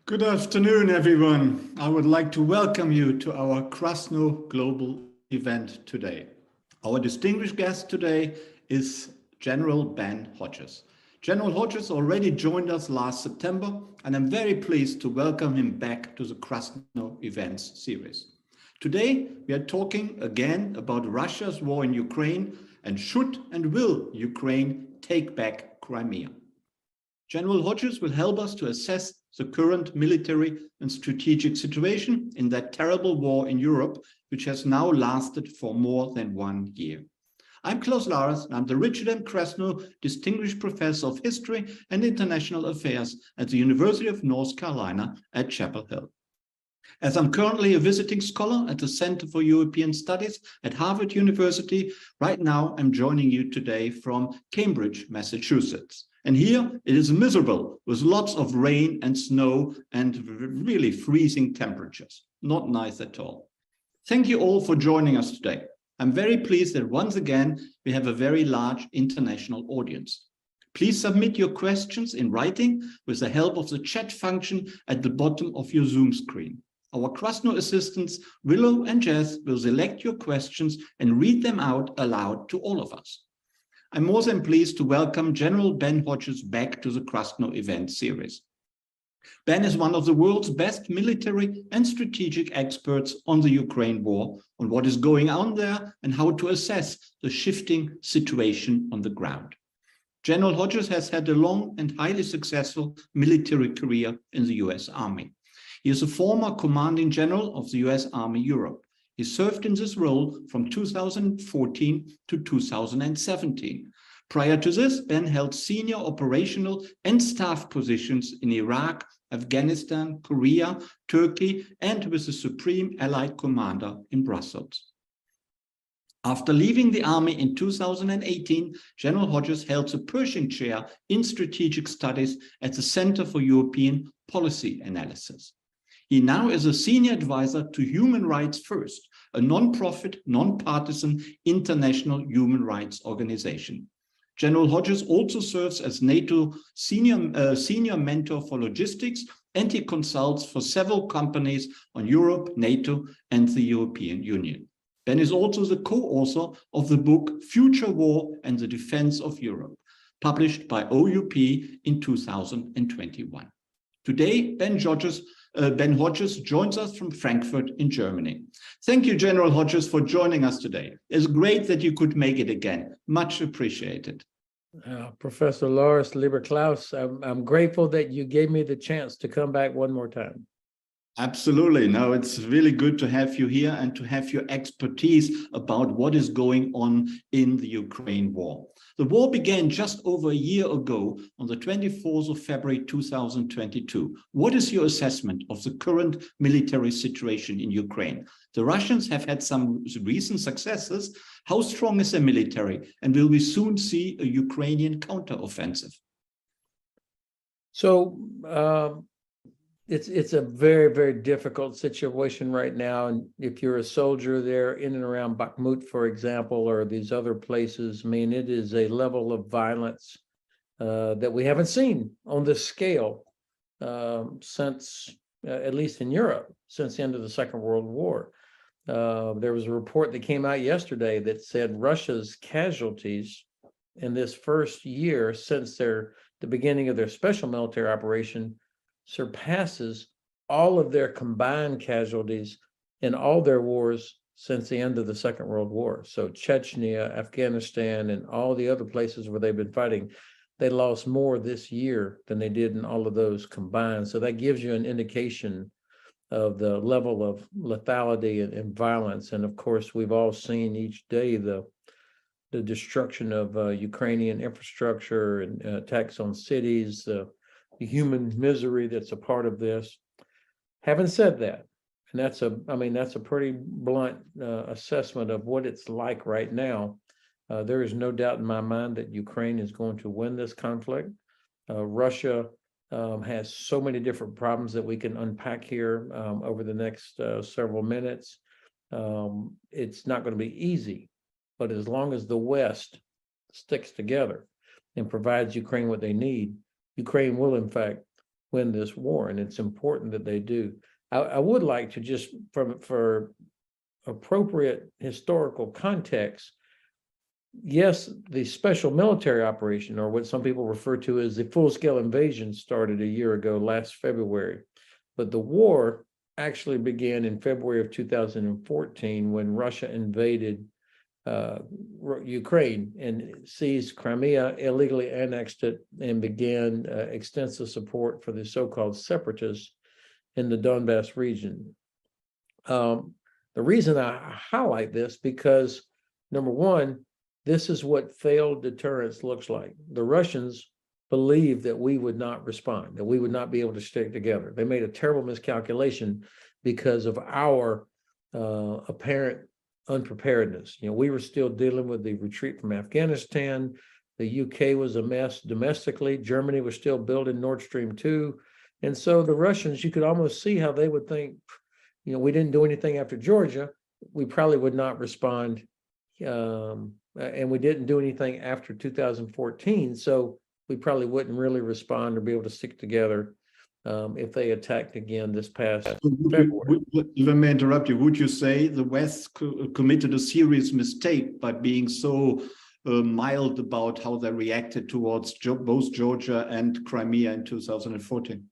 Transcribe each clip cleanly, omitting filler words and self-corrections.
Good afternoon, everyone. I would like to welcome you to our Krasno Global Event today. Our distinguished guest today is General Ben Hodges. General Hodges already joined us last September, and I'm very pleased to welcome him back to the Krasno Events series. Today, we are talking again about Russia's war in Ukraine and should and will Ukraine take back Crimea. General Hodges will help us to assess the current military and strategic situation in that terrible war in Europe, which has now lasted for more than 1 year. I'm Klaus Larres, and I'm the Richard M. Krasno Distinguished Professor of History and International Affairs at the University of North Carolina at Chapel Hill. As I'm currently a visiting scholar at the Center for European Studies at Harvard University, right now I'm joining you today from Cambridge, Massachusetts. And here it is miserable with lots of rain and snow and really freezing temperatures. Not nice at all. Thank you all for joining us today. I'm very pleased that once again we have a very large international audience. Please submit your questions in writing with the help of the chat function at the bottom of your Zoom screen. Our Krasno assistants, Willow and Jess, will select your questions and read them out aloud to all of us. I'm more than pleased to welcome General Ben Hodges back to the Krasno Event series. Ben is one of the world's best military and strategic experts on the Ukraine war, on what is going on there and how to assess the shifting situation on the ground. General Hodges has had a long and highly successful military career in the US Army. He is a former commanding general of the US Army Europe. He served in this role from 2014 to 2017. Prior to this, Ben held senior operational and staff positions in Iraq, Afghanistan, Korea, Turkey, and with the Supreme Allied Commander in Brussels. After leaving the army in 2018, General Hodges held the Pershing Chair in Strategic Studies at the Center for European Policy Analysis. He now is a senior advisor to Human Rights First, a non-profit, non-partisan international human rights organization. General Hodges also serves as NATO senior mentor for logistics, and he consults for several companies on Europe, NATO, and the European Union. Ben is also the co-author of the book Future War and the Defense of Europe, published by OUP in 2021. Today, Ben Hodges joins us from Frankfurt in Germany. Thank you, General Hodges, for joining us today. It's great that you could make it again. Much appreciated. Professor Larres, lieber Klaus, I'm grateful that you gave me the chance to come back one more time. Absolutely. No, it's really good to have you here and to have your expertise about what is going on in the Ukraine war. The war began just over a year ago on the 24th of February 2022. What is your assessment of the current military situation in Ukraine? The Russians have had some recent successes. How strong is their military? And will we soon see a Ukrainian counteroffensive? So, It's a very, very difficult situation right now. And if you're a soldier there in and around Bakhmut, for example, or these other places, I mean, it is a level of violence that we haven't seen on this scale since, at least in Europe, since the end of the Second World War. There was a report that came out yesterday that said Russia's casualties in this first year since the beginning of their special military operation surpasses all of their combined casualties in all their wars since the end of the Second World War. So Chechnya, Afghanistan, and all the other places where they've been fighting, they lost more this year than they did in all of those combined. So that gives you an indication of the level of lethality and violence. And of course, we've all seen each day the destruction of Ukrainian infrastructure and attacks on cities, the human misery that's a part of this. Having said that, and that's a pretty blunt assessment of what it's like right now. There is no doubt in my mind that Ukraine is going to win this conflict. Russia has so many different problems that we can unpack here over the next several minutes. It's not going to be easy, but as long as the West sticks together and provides Ukraine what they need, Ukraine will, in fact, win this war, and it's important that they do. I would like to just, for appropriate historical context, yes, the special military operation, or what some people refer to as the full-scale invasion, started a year ago, last February. But the war actually began in February of 2014 when Russia invaded Ukraine and seized Crimea, illegally annexed it, and began extensive support for the so-called separatists in the Donbass region. The reason I highlight this, because number one, this is what failed deterrence looks like. The Russians believed that we would not respond, that we would not be able to stick together. They made a terrible miscalculation because of our apparent unpreparedness. We were still dealing with the retreat from Afghanistan. The UK was a mess domestically. Germany was still building Nord Stream 2. And so the Russians, you could almost see how they would think, we didn't do anything after Georgia, we probably would not respond. And we didn't do anything after 2014, so we probably wouldn't really respond or be able to stick together if they attacked again this past February. If I may interrupt you, would you say the West committed a serious mistake by being so mild about how they reacted towards both Georgia and Crimea in 2014?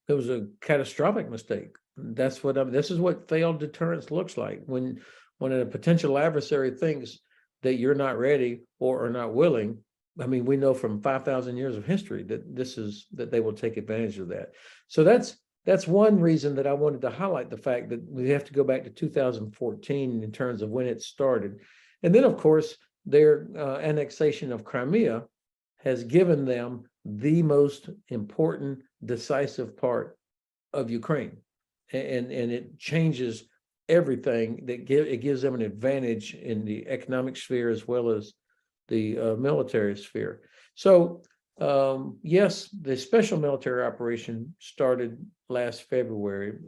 It was a catastrophic mistake. That's what this is what failed deterrence looks like. When a potential adversary thinks that you're not ready or are not willing, I mean, we know from 5,000 years of history that they will take advantage of that. So that's one reason that I wanted to highlight the fact that we have to go back to 2014 in terms of when it started. And then, of course, their annexation of Crimea has given them the most important, decisive part of Ukraine. And it changes everything. It gives them an advantage in the economic sphere as well as the military sphere. So yes, the special military operation started last February,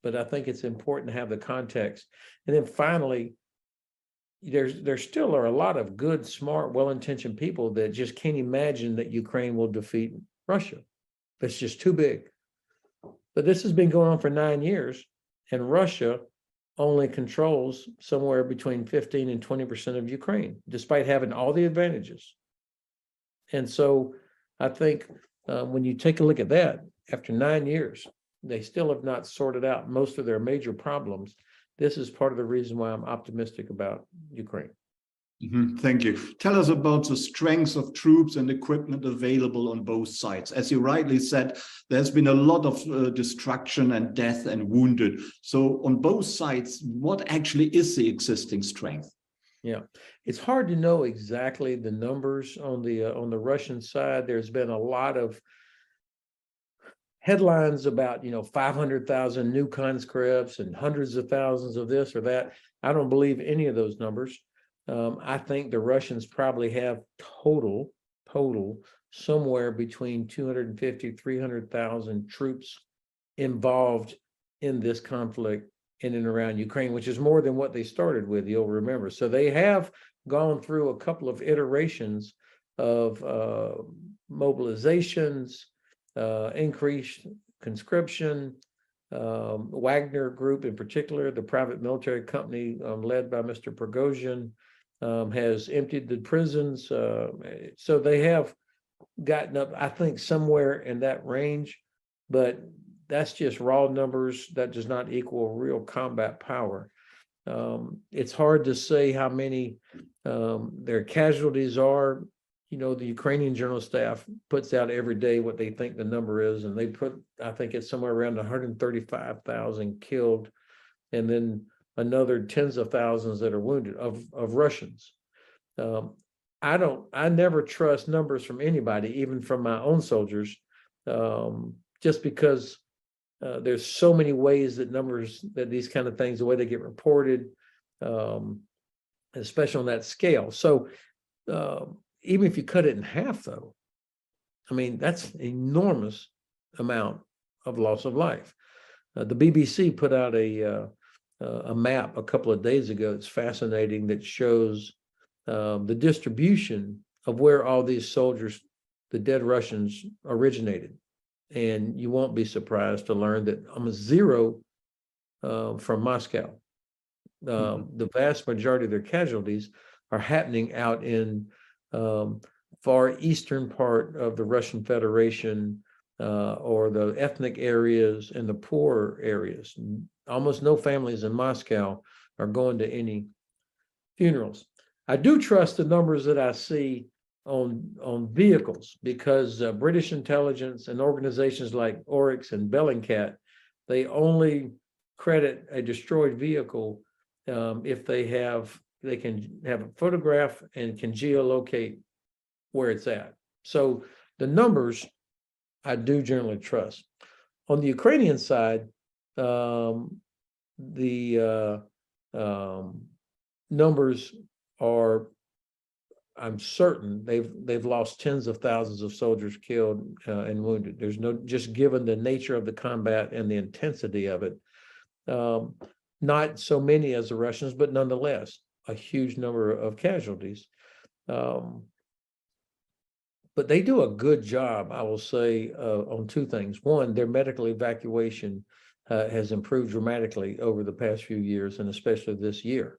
but I think it's important to have the context. And then finally, there still are a lot of good, smart, well-intentioned people that just can't imagine that Ukraine will defeat Russia. That's just too big. But this has been going on for 9 years, and Russia only controls somewhere between 15 and 20% of Ukraine, despite having all the advantages. And so I think when you take a look at that, after 9 years, they still have not sorted out most of their major problems. This is part of the reason why I'm optimistic about Ukraine. Thank you. Tell us about the strengths of troops and equipment available on both sides. As you rightly said, there's been a lot of destruction and death and wounded. So on both sides, what actually is the existing strength? Yeah, it's hard to know exactly the numbers on the Russian side. There's been a lot of headlines about 500,000 new conscripts and hundreds of thousands of this or that. I don't believe any of those numbers. I think the Russians probably have total somewhere between 250, 300,000 troops involved in this conflict in and around Ukraine, which is more than what they started with, you'll remember. So they have gone through a couple of iterations of mobilizations, increased conscription. Wagner Group in particular, the private military company led by Mr. Prigozhin, has emptied the prisons. So they have gotten up, I think, somewhere in that range, but that's just raw numbers. That does not equal real combat power. It's hard to say how many their casualties are. The Ukrainian General Staff puts out every day what they think the number is, and I think it's somewhere around 135,000 killed, and then another tens of thousands that are wounded of Russians. I never trust numbers from anybody, even from my own soldiers, just because there's so many ways that these kind of things, the way they get reported, especially on that scale. So even if you cut it in half, though, I mean, that's an enormous amount of loss of life. The BBC put out a map a couple of days ago. It's fascinating, that shows the distribution of where all these soldiers, the dead Russians, originated. And you won't be surprised to learn that almost zero from Moscow. The vast majority of their casualties are happening out in far eastern part of the Russian Federation or the ethnic areas and the poor areas. Almost no families in Moscow are going to any funerals. I do trust the numbers that I see on vehicles, because British intelligence and organizations like Oryx and Bellingcat, they only credit a destroyed vehicle if they can have a photograph and can geolocate where it's at. So the numbers I do generally trust. On the Ukrainian side, the numbers are, I'm certain they've lost tens of thousands of soldiers killed and wounded. There's no, just given the nature of the combat and the intensity of it, not so many as the Russians, but nonetheless a huge number of casualties. But they do a good job, I will say, on two things. One, their medical evacuation has improved dramatically over the past few years, and especially this year.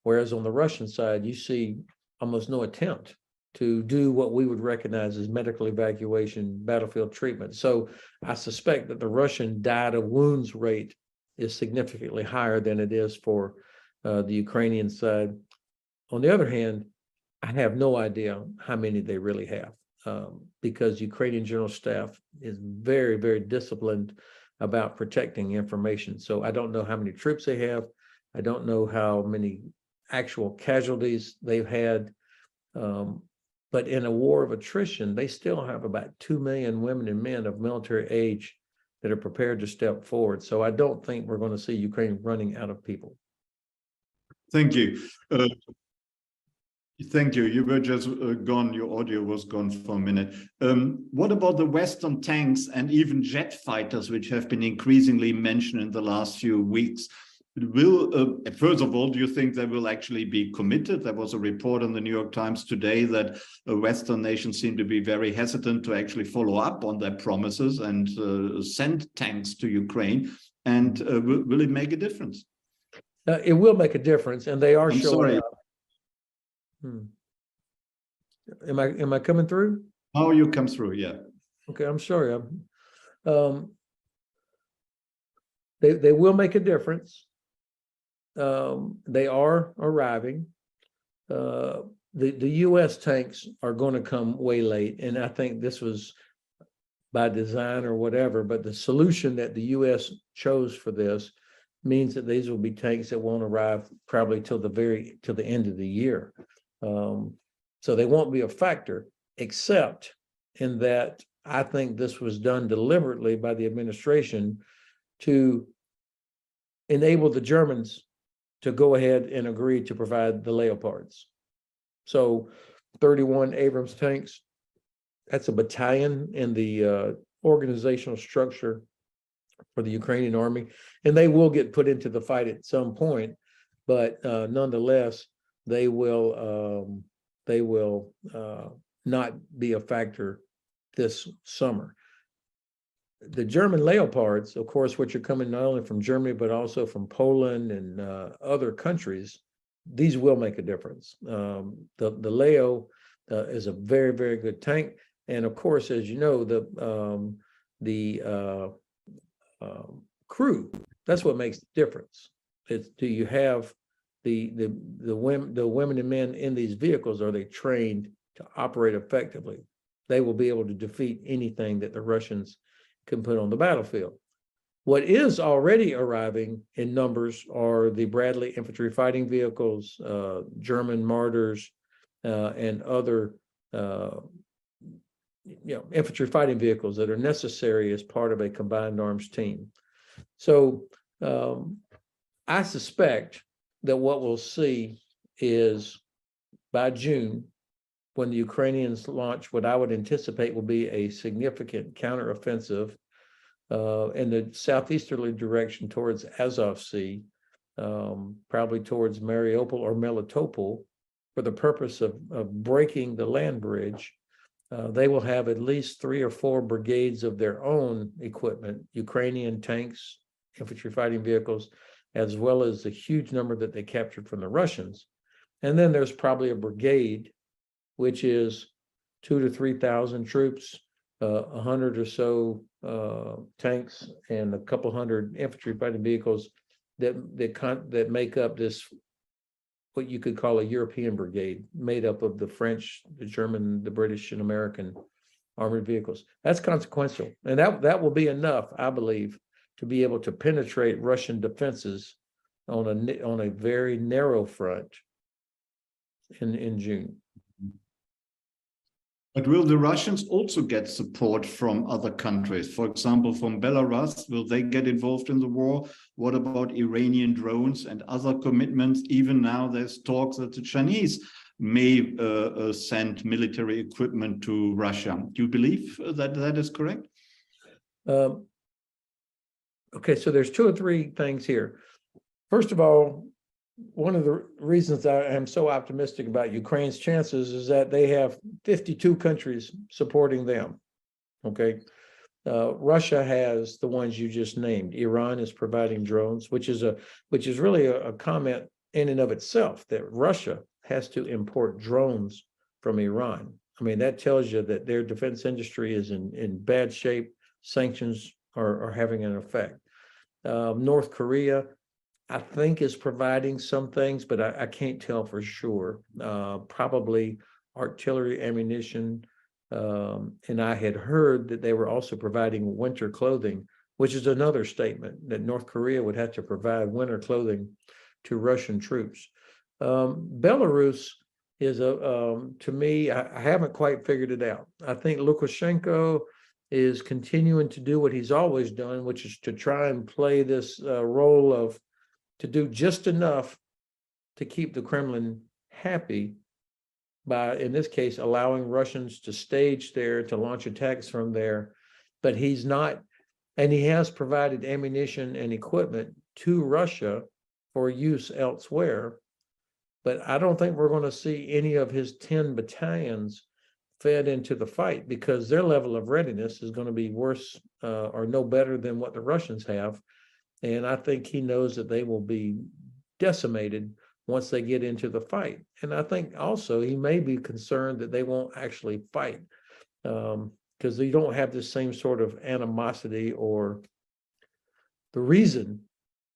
Whereas on the Russian side, you see almost no attempt to do what we would recognize as medical evacuation, battlefield treatment. So I suspect that the Russian died of wounds rate is significantly higher than it is for the Ukrainian side. On the other hand, I have no idea how many they really have, because Ukrainian General Staff is very, very disciplined about protecting information. So I don't know how many troops they have. I don't know how many actual casualties they've had. But in a war of attrition, they still have about 2 million women and men of military age that are prepared to step forward. So I don't think we're going to see Ukraine running out of people. Thank you. Thank you. You were just gone. Your audio was gone for a minute. What about the Western tanks and even jet fighters, which have been increasingly mentioned in the last few weeks? Will, first of all, do you think they will actually be committed? There was a report in the New York Times today that Western nations seem to be very hesitant to actually follow up on their promises and send tanks to Ukraine. And will it make a difference? It will make a difference, and they are showing up. Am I coming through? Oh, you come through, yeah. Okay, I'm sorry. They will make a difference. They are arriving. The U.S. tanks are going to come way late, and I think this was by design or whatever, but the solution that the U.S. chose for this means that these will be tanks that won't arrive probably till the end of the year. So they won't be a factor, except in that I think this was done deliberately by the administration to enable the Germans to go ahead and agree to provide the Leopards. So 31 Abrams tanks, that's a battalion in the organizational structure for the Ukrainian army, and they will get put into the fight at some point, but nonetheless, they will not be a factor this summer. The German Leopards, of course, which are coming not only from Germany, but also from Poland and other countries, these will make a difference. The Leo is a very, very good tank. And of course, as you know, the crew, that's what makes the difference. It's, do you have the women and men in these vehicles, are they trained to operate effectively? They will be able to defeat anything that the Russians can put on the battlefield. What is already arriving in numbers are the Bradley infantry fighting vehicles, German Martyrs, and other infantry fighting vehicles that are necessary as part of a combined arms team. So I suspect that what we'll see is by June, when the Ukrainians launch what I would anticipate will be a significant counteroffensive in the southeasterly direction towards Azov Sea, probably towards Mariupol or Melitopol, for the purpose of breaking the land bridge they will have at least 3 or 4 brigades of their own equipment, Ukrainian tanks, infantry fighting vehicles, as well as the huge number that they captured from the Russians. And then there's probably a brigade, which is 2,000 to 3,000 troops, 100 or so tanks, and a couple hundred infantry fighting vehicles that make up this, what you could call a European brigade, made up of the French, the German, the British, and American armored vehicles. That's consequential, and that will be enough, I believe, to be able to penetrate Russian defenses on a very narrow front in June. But will the Russians also get support from other countries? For example, from Belarus, will they get involved in the war? What about Iranian drones and other commitments? Even now there's talks that the Chinese may send military equipment to Russia. Do you believe that that is correct? Okay, so there's 2 or 3 things here. First of all, one of the reasons I am so optimistic about Ukraine's chances is that they have 52 countries supporting them. Okay. Russia has the ones you just named. Iran is providing drones, which is really a comment in and of itself, that Russia has to import drones from Iran. I mean, that tells you that their defense industry is in bad shape. Sanctions are having an effect. North Korea, I think, is providing some things, but I can't tell for sure. Probably artillery ammunition. And I had heard that they were also providing winter clothing, which is another statement that North Korea would have to provide winter clothing to Russian troops. Belarus is to me, I haven't quite figured it out. I think Lukashenko is continuing to do what he's always done, which is to try and play this role of to do just enough to keep the Kremlin happy by, in this case, allowing Russians to stage there, to launch attacks from there. But he's not, and he has provided ammunition and equipment to Russia for use elsewhere. But I don't think we're going to see any of his 10 battalions fed into the fight, because their level of readiness is going to be worse or no better than what the Russians have. And I think he knows that they will be decimated once they get into the fight. And I think also he may be concerned that they won't actually fight, because they don't have the same sort of animosity or the reason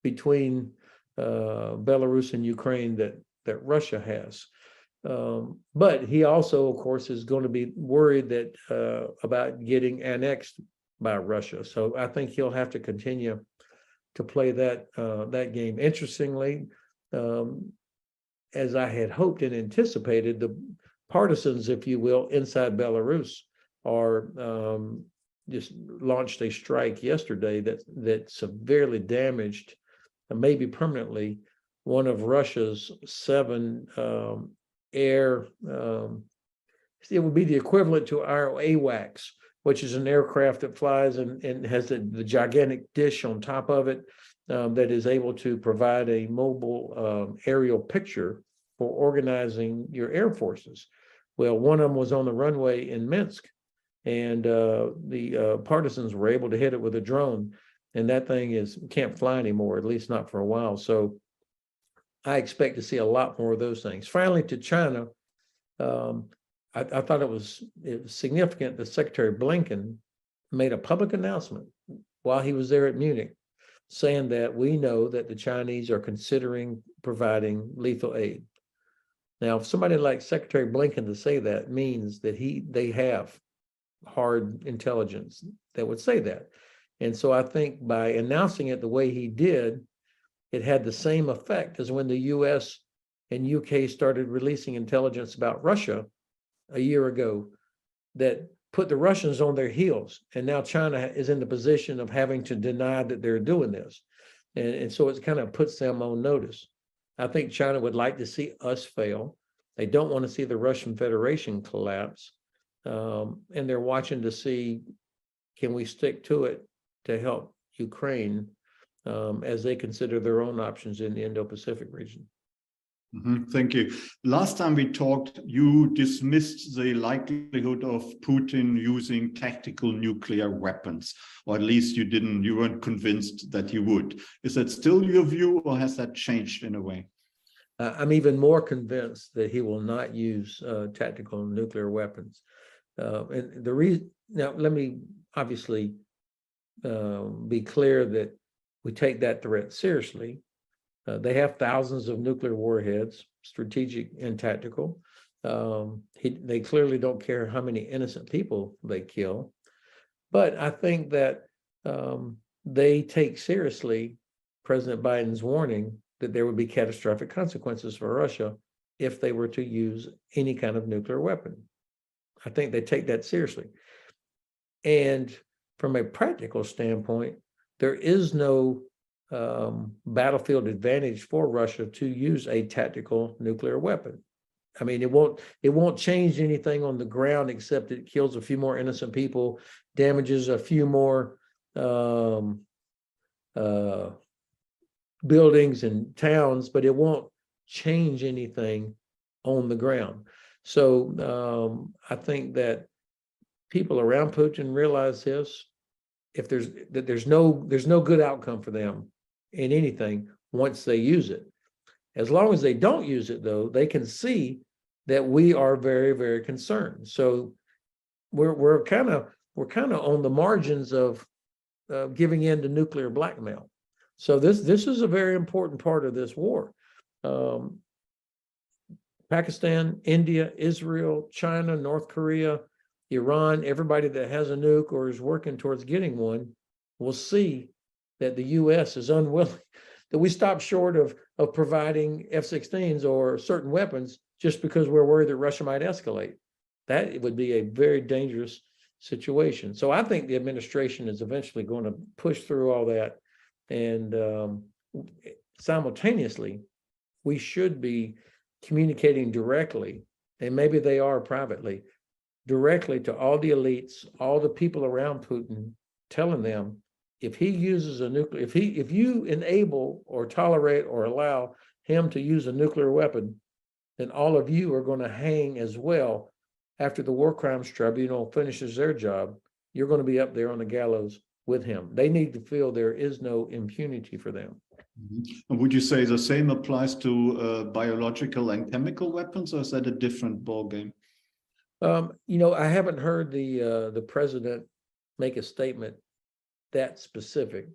between Belarus and Ukraine that Russia has. But he also, of course, is going to be worried that about getting annexed by Russia. So I think he'll have to continue to play that game. Interestingly, as I had hoped and anticipated, the partisans, if you will, inside Belarus are just launched a strike yesterday that severely damaged, maybe permanently, one of Russia's 7 air. It would be the equivalent to our AWACS, which is an aircraft that flies and has the gigantic dish on top of it that is able to provide a mobile aerial picture for organizing your air forces. Well, one of them was on the runway in Minsk, and the partisans were able to hit it with a drone, and that thing can't fly anymore, at least not for a while. So I expect to see a lot more of those things. Finally, to China, I thought it was significant that Secretary Blinken made a public announcement while he was there at Munich, saying that we know that the Chinese are considering providing lethal aid. Now, if somebody like Secretary Blinken to say that means that they have hard intelligence that would say that. And so I think by announcing it the way he did, it had the same effect as when the US and UK started releasing intelligence about Russia a year ago that put the Russians on their heels. And now China is in the position of having to deny that they're doing this. And so it kind of puts them on notice. I think China would like to see us fail. They don't want to see the Russian Federation collapse. And they're watching to see, can we stick to it to help Ukraine as they consider their own options in the Indo-Pacific region. Thank you. Last time we talked, you dismissed the likelihood of Putin using tactical nuclear weapons, or at least you weren't convinced that he would. Is that still your view, or has that changed in a way? I'm even more convinced that he will not use tactical nuclear weapons. And the reason, now let me obviously be clear that we take that threat seriously. They have thousands of nuclear warheads, strategic and tactical. They clearly don't care how many innocent people they kill. But I think that they take seriously President Biden's warning that there would be catastrophic consequences for Russia if they were to use any kind of nuclear weapon. I think they take that seriously. And from a practical standpoint, there is no battlefield advantage for Russia to use a tactical nuclear weapon. I mean, it won't change anything on the ground except it kills a few more innocent people, damages a few more buildings and towns, but it won't change anything on the ground. So I think that people around Putin realize this. If there's no good outcome for them in anything once they use it. As long as they don't use it, though, they can see that we are very, very concerned. So we're kind of on the margins of giving in to nuclear blackmail. So this is a very important part of this war. Pakistan, India, Israel, China, North Korea, Iran, everybody that has a nuke or is working towards getting one will see that the U.S. is unwilling, that we stop short of providing F-16s or certain weapons just because we're worried that Russia might escalate. That would be a very dangerous situation. So I think the administration is eventually going to push through all that. And simultaneously, we should be communicating directly, and maybe they are privately, directly to all the elites, all the people around Putin, telling them if he uses a nuclear, if you enable or tolerate or allow him to use a nuclear weapon, then all of you are going to hang as well. After the War Crimes Tribunal finishes their job, you're going to be up there on the gallows with him. They need to feel there is no impunity for them. And would you say the same applies to biological and chemical weapons, or is that a different ballgame? I haven't heard the president make a statement that specific,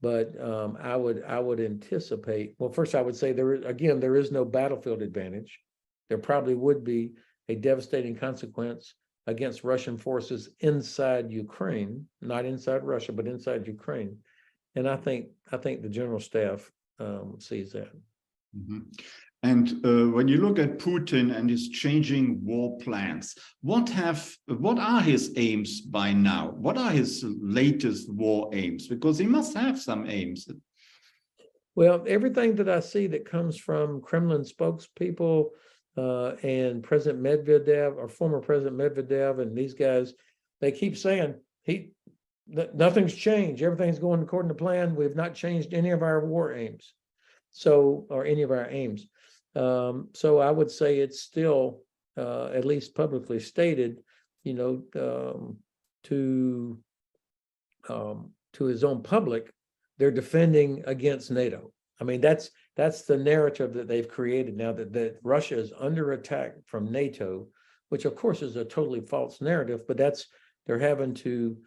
but I would anticipate. Well, first I would say there is no battlefield advantage. There probably would be a devastating consequence against Russian forces inside Ukraine, not inside Russia, but inside Ukraine. And I think the general staff sees that. Mm-hmm. And when you look at Putin and his changing war plans, what are his aims by now? What are his latest war aims? Because he must have some aims. Well, everything that I see that comes from Kremlin spokespeople and President Medvedev, or former President Medvedev, and these guys, they keep saying nothing's changed. Everything's going according to plan. We've not changed any of our war aims, or any of our aims. So I would say it's still, at least publicly stated, to his own public, they're defending against NATO. I mean, that's the narrative that they've created now, that Russia is under attack from NATO, which of course is a totally false narrative, but they're having to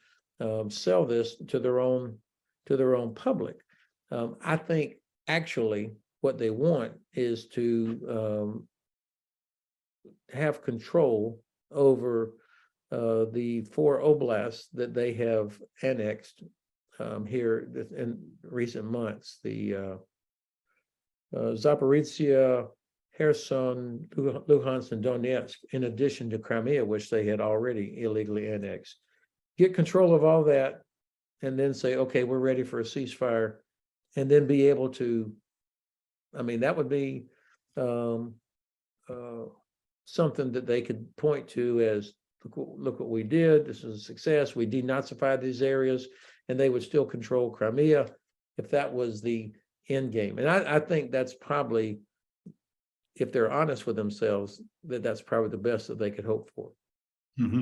sell this to their own public. I think actually what they want is to have control over the 4 oblasts that they have annexed here in recent months: the Zaporizhia, Kherson, Luhansk, and Donetsk, in addition to Crimea, which they had already illegally annexed. Get control of all that, and then say, okay, we're ready for a ceasefire, and then be able to, I mean, that would be something that they could point to as, look what we did, this is a success, we denazified these areas, and they would still control Crimea if that was the end game. And I think that's probably if they're honest with themselves, that's probably the best that they could hope for.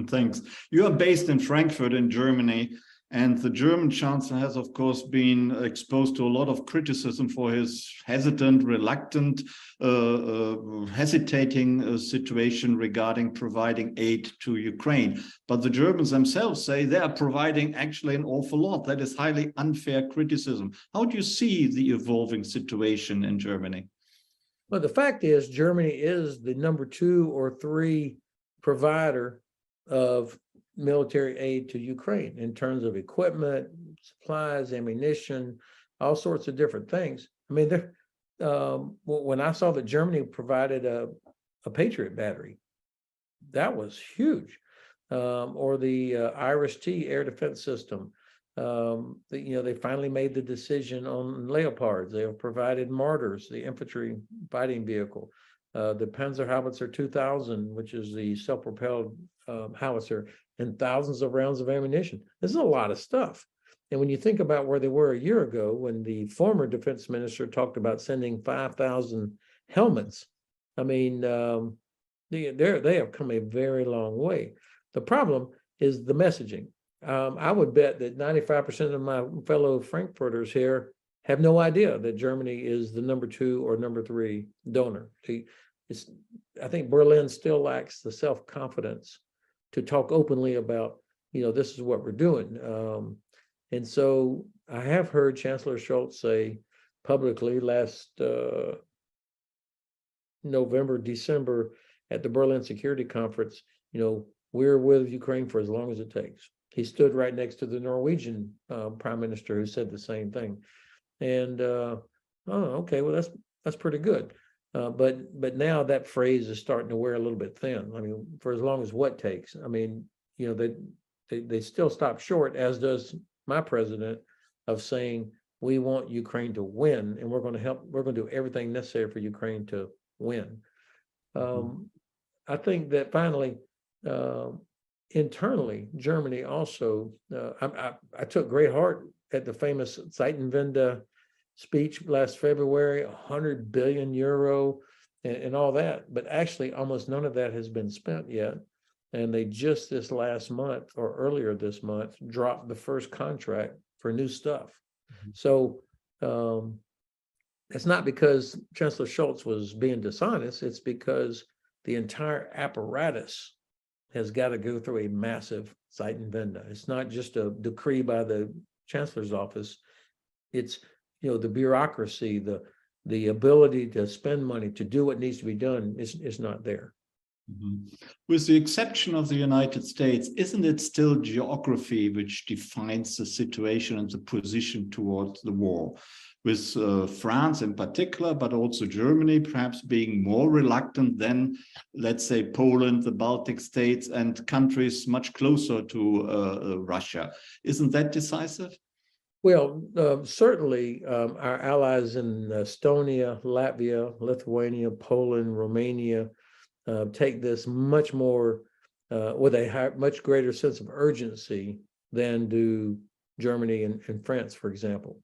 Thanks. You are based in Frankfurt in Germany, and the German chancellor has, of course, been exposed to a lot of criticism for his hesitant, reluctant, hesitating situation regarding providing aid to Ukraine. But the Germans themselves say they are providing actually an awful lot. That is highly unfair criticism. How do you see the evolving situation in Germany? Well, the fact is, Germany is the number 2 or 3 provider of military aid to Ukraine in terms of equipment, supplies, ammunition, all sorts of different things. I mean, when I saw that Germany provided a Patriot battery, that was huge. Or the Iris-T air defense system. They finally made the decision on Leopards. They have provided Martyrs, the infantry fighting vehicle. The Panzerhaubitze 2000, which is the self-propelled howitzer, and thousands of rounds of ammunition. This is a lot of stuff. And when you think about where they were a year ago, when the former defense minister talked about sending 5,000 helmets, I mean, they have come a very long way. The problem is the messaging. I would bet that 95% of my fellow Frankfurters here have no idea that Germany is the number 2 or number 3 donor. I think Berlin still lacks the self-confidence to talk openly about, this is what we're doing. And so I have heard Chancellor Scholz say publicly last November, December at the Berlin Security Conference, we're with Ukraine for as long as it takes. He stood right next to the Norwegian prime minister who said the same thing. And okay, well that's pretty good. But now that phrase is starting to wear a little bit thin. I mean, for as long as what takes. I mean, they still stop short, as does my president, of saying we want Ukraine to win, and we're going to do everything necessary for Ukraine to win. I think that finally, internally, Germany also, I took great heart at the famous Zeitenwende speech last February, 100 billion euro and all that. But actually, almost none of that has been spent yet. And they just this last month or earlier this month dropped the first contract for new stuff. So it's not because Chancellor Scholz was being dishonest. It's because the entire apparatus has got to go through a massive Zeitenwende. It's not just a decree by the Chancellor's office. It's the bureaucracy, the ability to spend money, to do what needs to be done is not there. With the exception of the United States, isn't it still geography which defines the situation and the position towards the war? With France in particular, but also Germany perhaps being more reluctant than, let's say, Poland, the Baltic states, and countries much closer to Russia. Isn't that decisive? Well, certainly our allies in Estonia, Latvia, Lithuania, Poland, Romania take this much more with a much greater sense of urgency than do Germany and France, for example.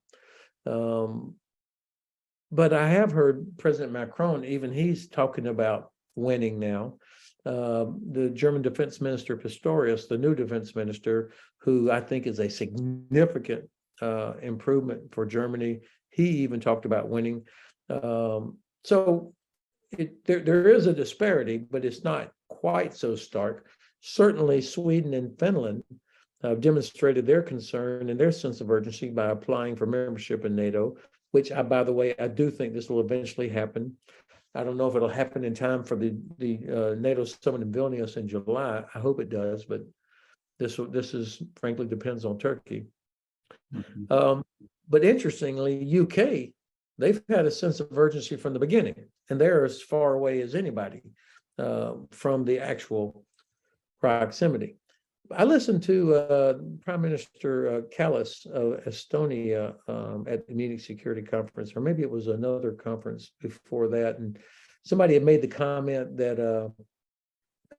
But I have heard President Macron, even he's talking about winning now. The German Defense Minister Pistorius, the new defense minister, who I think is a significant improvement for Germany, he even talked about winning. So there is a disparity, but it's not quite so stark. Certainly, Sweden and Finland have demonstrated their concern and their sense of urgency by applying for membership in NATO, which, by the way, I do think this will eventually happen. I don't know if it'll happen in time for the NATO summit in Vilnius in July. I hope it does, but this is frankly depends on Turkey. But interestingly, UK, they've had a sense of urgency from the beginning, and they're as far away as anybody from the actual proximity. I listened to Prime Minister Kallas of Estonia at the Munich Security Conference, or maybe it was another conference before that, and somebody had made the comment that,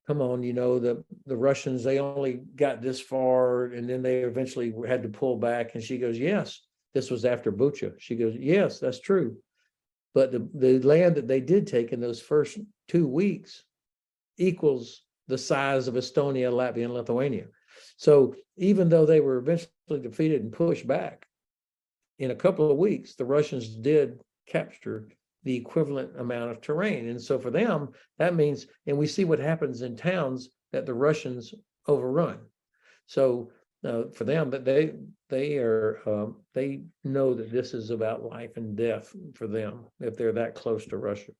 come on, the Russians, they only got this far, and then they eventually had to pull back. And she goes, yes, this was after Bucha. She goes, yes, that's true. But the land that they did take in those first 2 weeks equals the size of Estonia, Latvia, and Lithuania. So even though they were eventually defeated and pushed back, in a couple of weeks, the Russians did capture the equivalent amount of terrain. And so for them, that means, and we see what happens in towns that the Russians overrun. So for them, that they know that this is about life and death for them if they're that close to Russia.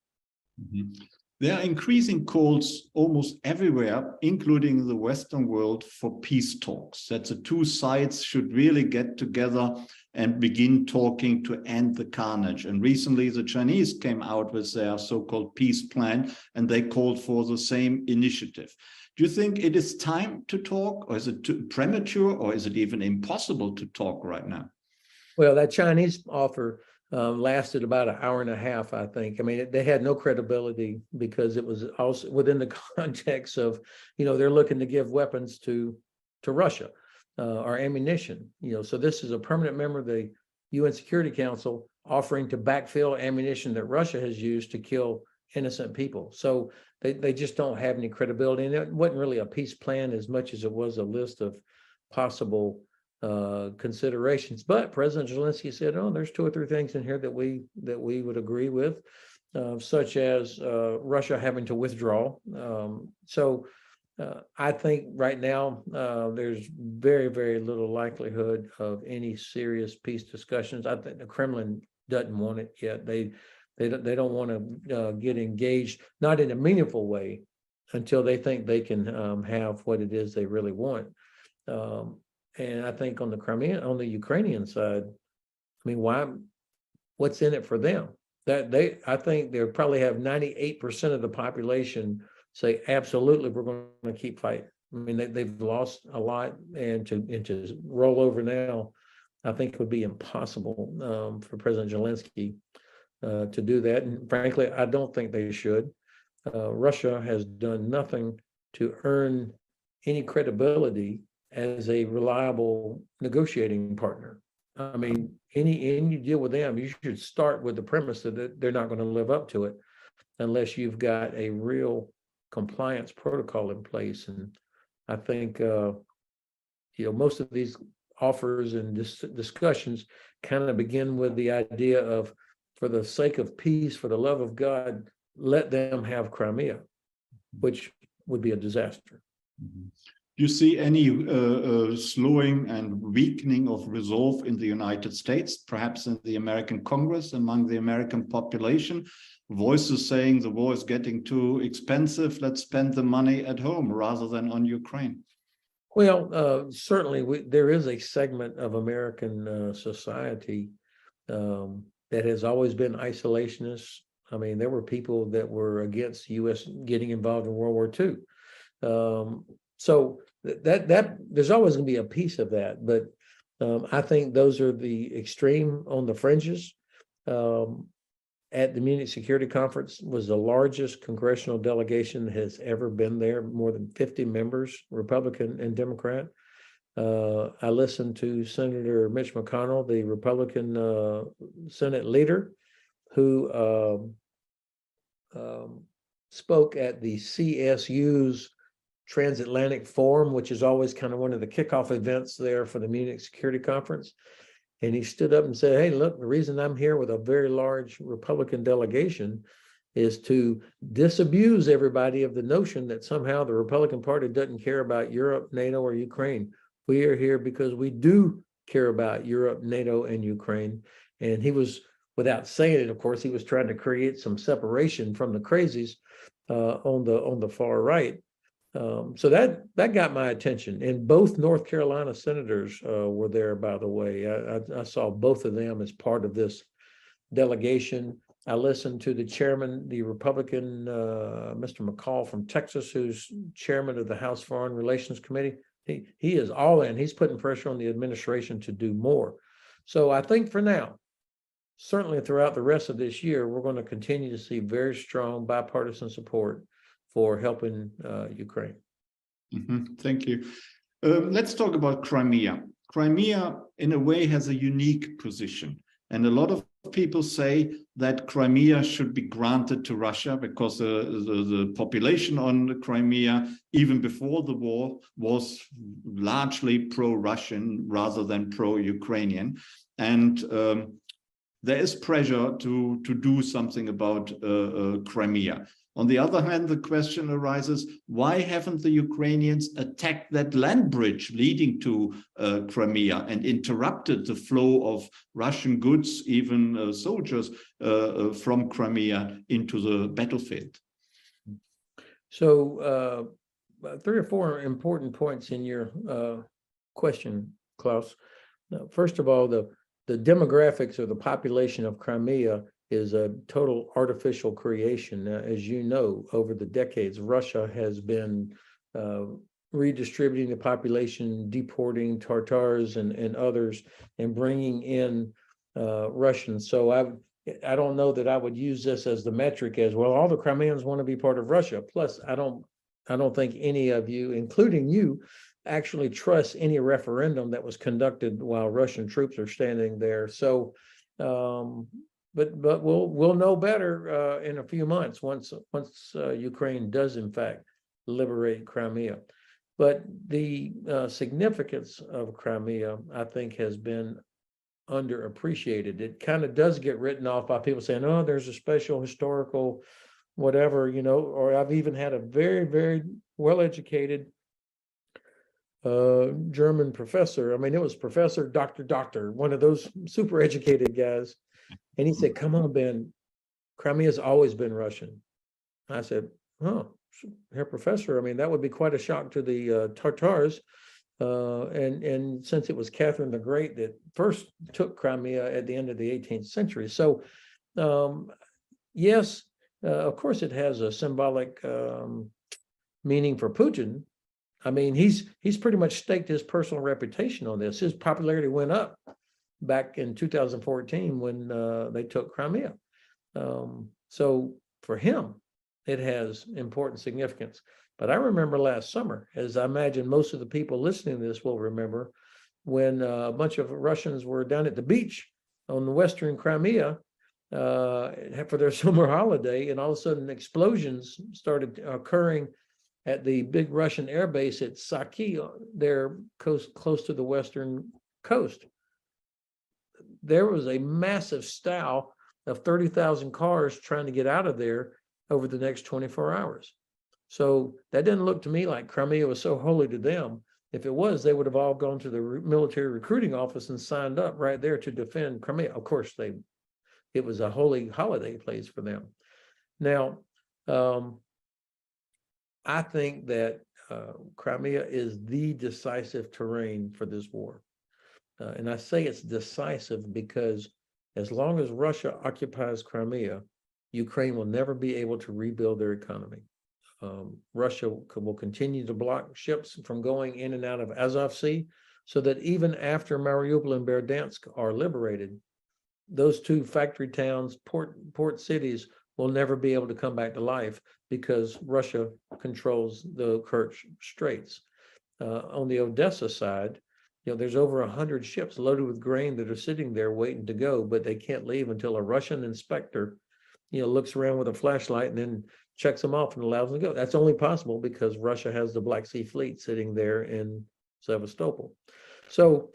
Mm-hmm. There are increasing calls almost everywhere, including the Western world, for peace talks, that the two sides should really get together and begin talking to end the carnage. And recently, the Chinese came out with their so-called peace plan, and they called for the same initiative. Do you think it is time to talk, or is it too premature, or is it even impossible to talk right now? Well, that Chinese offer lasted about an hour and a half, I think. I mean, they had no credibility because it was also within the context of, they're looking to give weapons to Russia or ammunition. So this is a permanent member of the UN Security Council offering to backfill ammunition that Russia has used to kill innocent people. So they just don't have any credibility. And it wasn't really a peace plan as much as it was a list of possible considerations. But President Zelensky said, "Oh, there's 2 or 3 things in here that we would agree with, such as Russia having to withdraw." So I think right now there's very, very little likelihood of any serious peace discussions. I think the Kremlin doesn't want it yet. They don't want to get engaged, not in a meaningful way, until they think they can have what it is they really want. And I think on the Ukrainian side, I mean, what's in it for them? I think they probably have 98% of the population say, absolutely, we're going to keep fighting. I mean, they've lost a lot, and to roll over now, I think it would be impossible for President Zelensky to do that. And frankly, I don't think they should. Russia has done nothing to earn any credibility as a reliable negotiating partner. I mean, any deal with them, you should start with the premise that they're not going to live up to it unless you've got a real compliance protocol in place. And I think, most of these offers and discussions kind of begin with the idea of, for the sake of peace, for the love of God, let them have Crimea, which would be a disaster. Mm-hmm. Do you see any slowing and weakening of resolve in the United States, perhaps in the American Congress, among the American population? Voices saying the war is getting too expensive, let's spend the money at home rather than on Ukraine. Well, certainly there is a segment of American society that has always been isolationist. I mean, there were people that were against the U.S. getting involved in World War II. So that there's always going to be a piece of that, but I think those are the extreme on the fringes. At the Munich Security Conference was the largest congressional delegation that has ever been there, more than 50 members, Republican and Democrat. I listened to Senator Mitch McConnell, the Republican Senate leader, who spoke at the CSU's Transatlantic Forum, which is always kind of one of the kickoff events there for the Munich Security Conference. And he stood up and said, "Hey, look, the reason I'm here with a very large Republican delegation is to disabuse everybody of the notion that somehow the Republican Party doesn't care about Europe, NATO, or Ukraine. We are here because we do care about Europe, NATO, and Ukraine." And he was, without saying it, of course, he was trying to create some separation from the crazies on the far right. So that got my attention. And both North Carolina senators were there, by the way. I saw both of them as part of this delegation. I listened to the chairman, the Republican, Mr. McCall from Texas, who's chairman of the House Foreign Relations Committee. He is all in. He's putting pressure on the administration to do more. So I think for now, certainly throughout the rest of this year, we're going to continue to see very strong bipartisan support for helping Ukraine. Mm-hmm. Thank you. Let's talk about Crimea. Crimea, in a way, has a unique position. And a lot of people say that Crimea should be granted to Russia because the population on the Crimea, even before the war, was largely pro-Russian rather than pro-Ukrainian. And there is pressure to do something about Crimea. On the other hand, the question arises, why haven't the Ukrainians attacked that land bridge leading to Crimea and interrupted the flow of Russian goods, even soldiers, from Crimea into the battlefield? So 3 or 4 important points in your question, Klaus. Now, first of all, the demographics of the population of Crimea is a total artificial creation. As you know, over the decades, Russia has been redistributing the population, deporting Tartars and others, and bringing in Russians. So I don't know that I would use this as the metric as, well, all the Crimeans want to be part of Russia. Plus, I don't think any of you, including you, actually trust any referendum that was conducted while Russian troops are standing there. So, but we'll know better in a few months once Ukraine does in fact liberate Crimea. But the significance of Crimea, I think, has been underappreciated. It kind of does get written off by people saying, "Oh, there's a special historical whatever," or I've even had a very, very well-educated German professor. I mean, it was Professor Doctor, one of those super educated guys. And he said, "Come on, Ben, Crimea's always been Russian." I said, "Oh, Herr Professor, I mean, that would be quite a shock to the Tartars. And since it was Catherine the Great that first took Crimea at the end of the 18th century. So, yes, of course, it has a symbolic meaning for Putin. I mean, he's pretty much staked his personal reputation on this. His popularity went up back in 2014 when they took Crimea. So for him, it has important significance. But I remember last summer, as I imagine most of the people listening to this will remember, when a bunch of Russians were down at the beach on the Western Crimea for their summer holiday, and all of a sudden explosions started occurring at the big Russian air base at Saki, there close to the western coast. There was a massive stow of 30,000 cars trying to get out of there over the next 24 hours. So that didn't look to me like Crimea was so holy to them. If it was, they would have all gone to the military recruiting office and signed up right there to defend Crimea. Of course, it was a holy holiday place for them. Now, I think that Crimea is the decisive terrain for this war. And I say it's decisive because as long as Russia occupies Crimea, Ukraine will never be able to rebuild their economy. Russia will continue to block ships from going in and out of Azov Sea, so that even after Mariupol and Berdyansk are liberated, those two factory towns, port cities, will never be able to come back to life because Russia controls the Kerch Straits. On the Odessa side, there's over 100 ships loaded with grain that are sitting there waiting to go, but they can't leave until a Russian inspector, looks around with a flashlight and then checks them off and allows them to go. That's only possible because Russia has the Black Sea Fleet sitting there in Sevastopol. So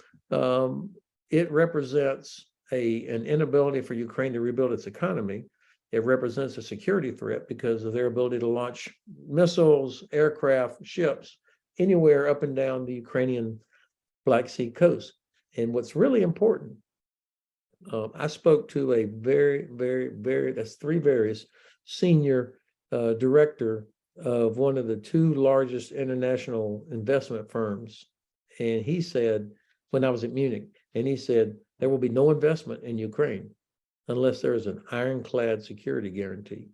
it represents an inability for Ukraine to rebuild its economy. It represents a security threat because of their ability to launch missiles, aircraft, ships, anywhere up and down the Ukrainian Black Sea coast. And what's really important, I spoke to a that's 3 various senior director of one of the 2 largest international investment firms. And he said, when I was at Munich, and he said, there will be no investment in Ukraine unless there is an ironclad security guarantee.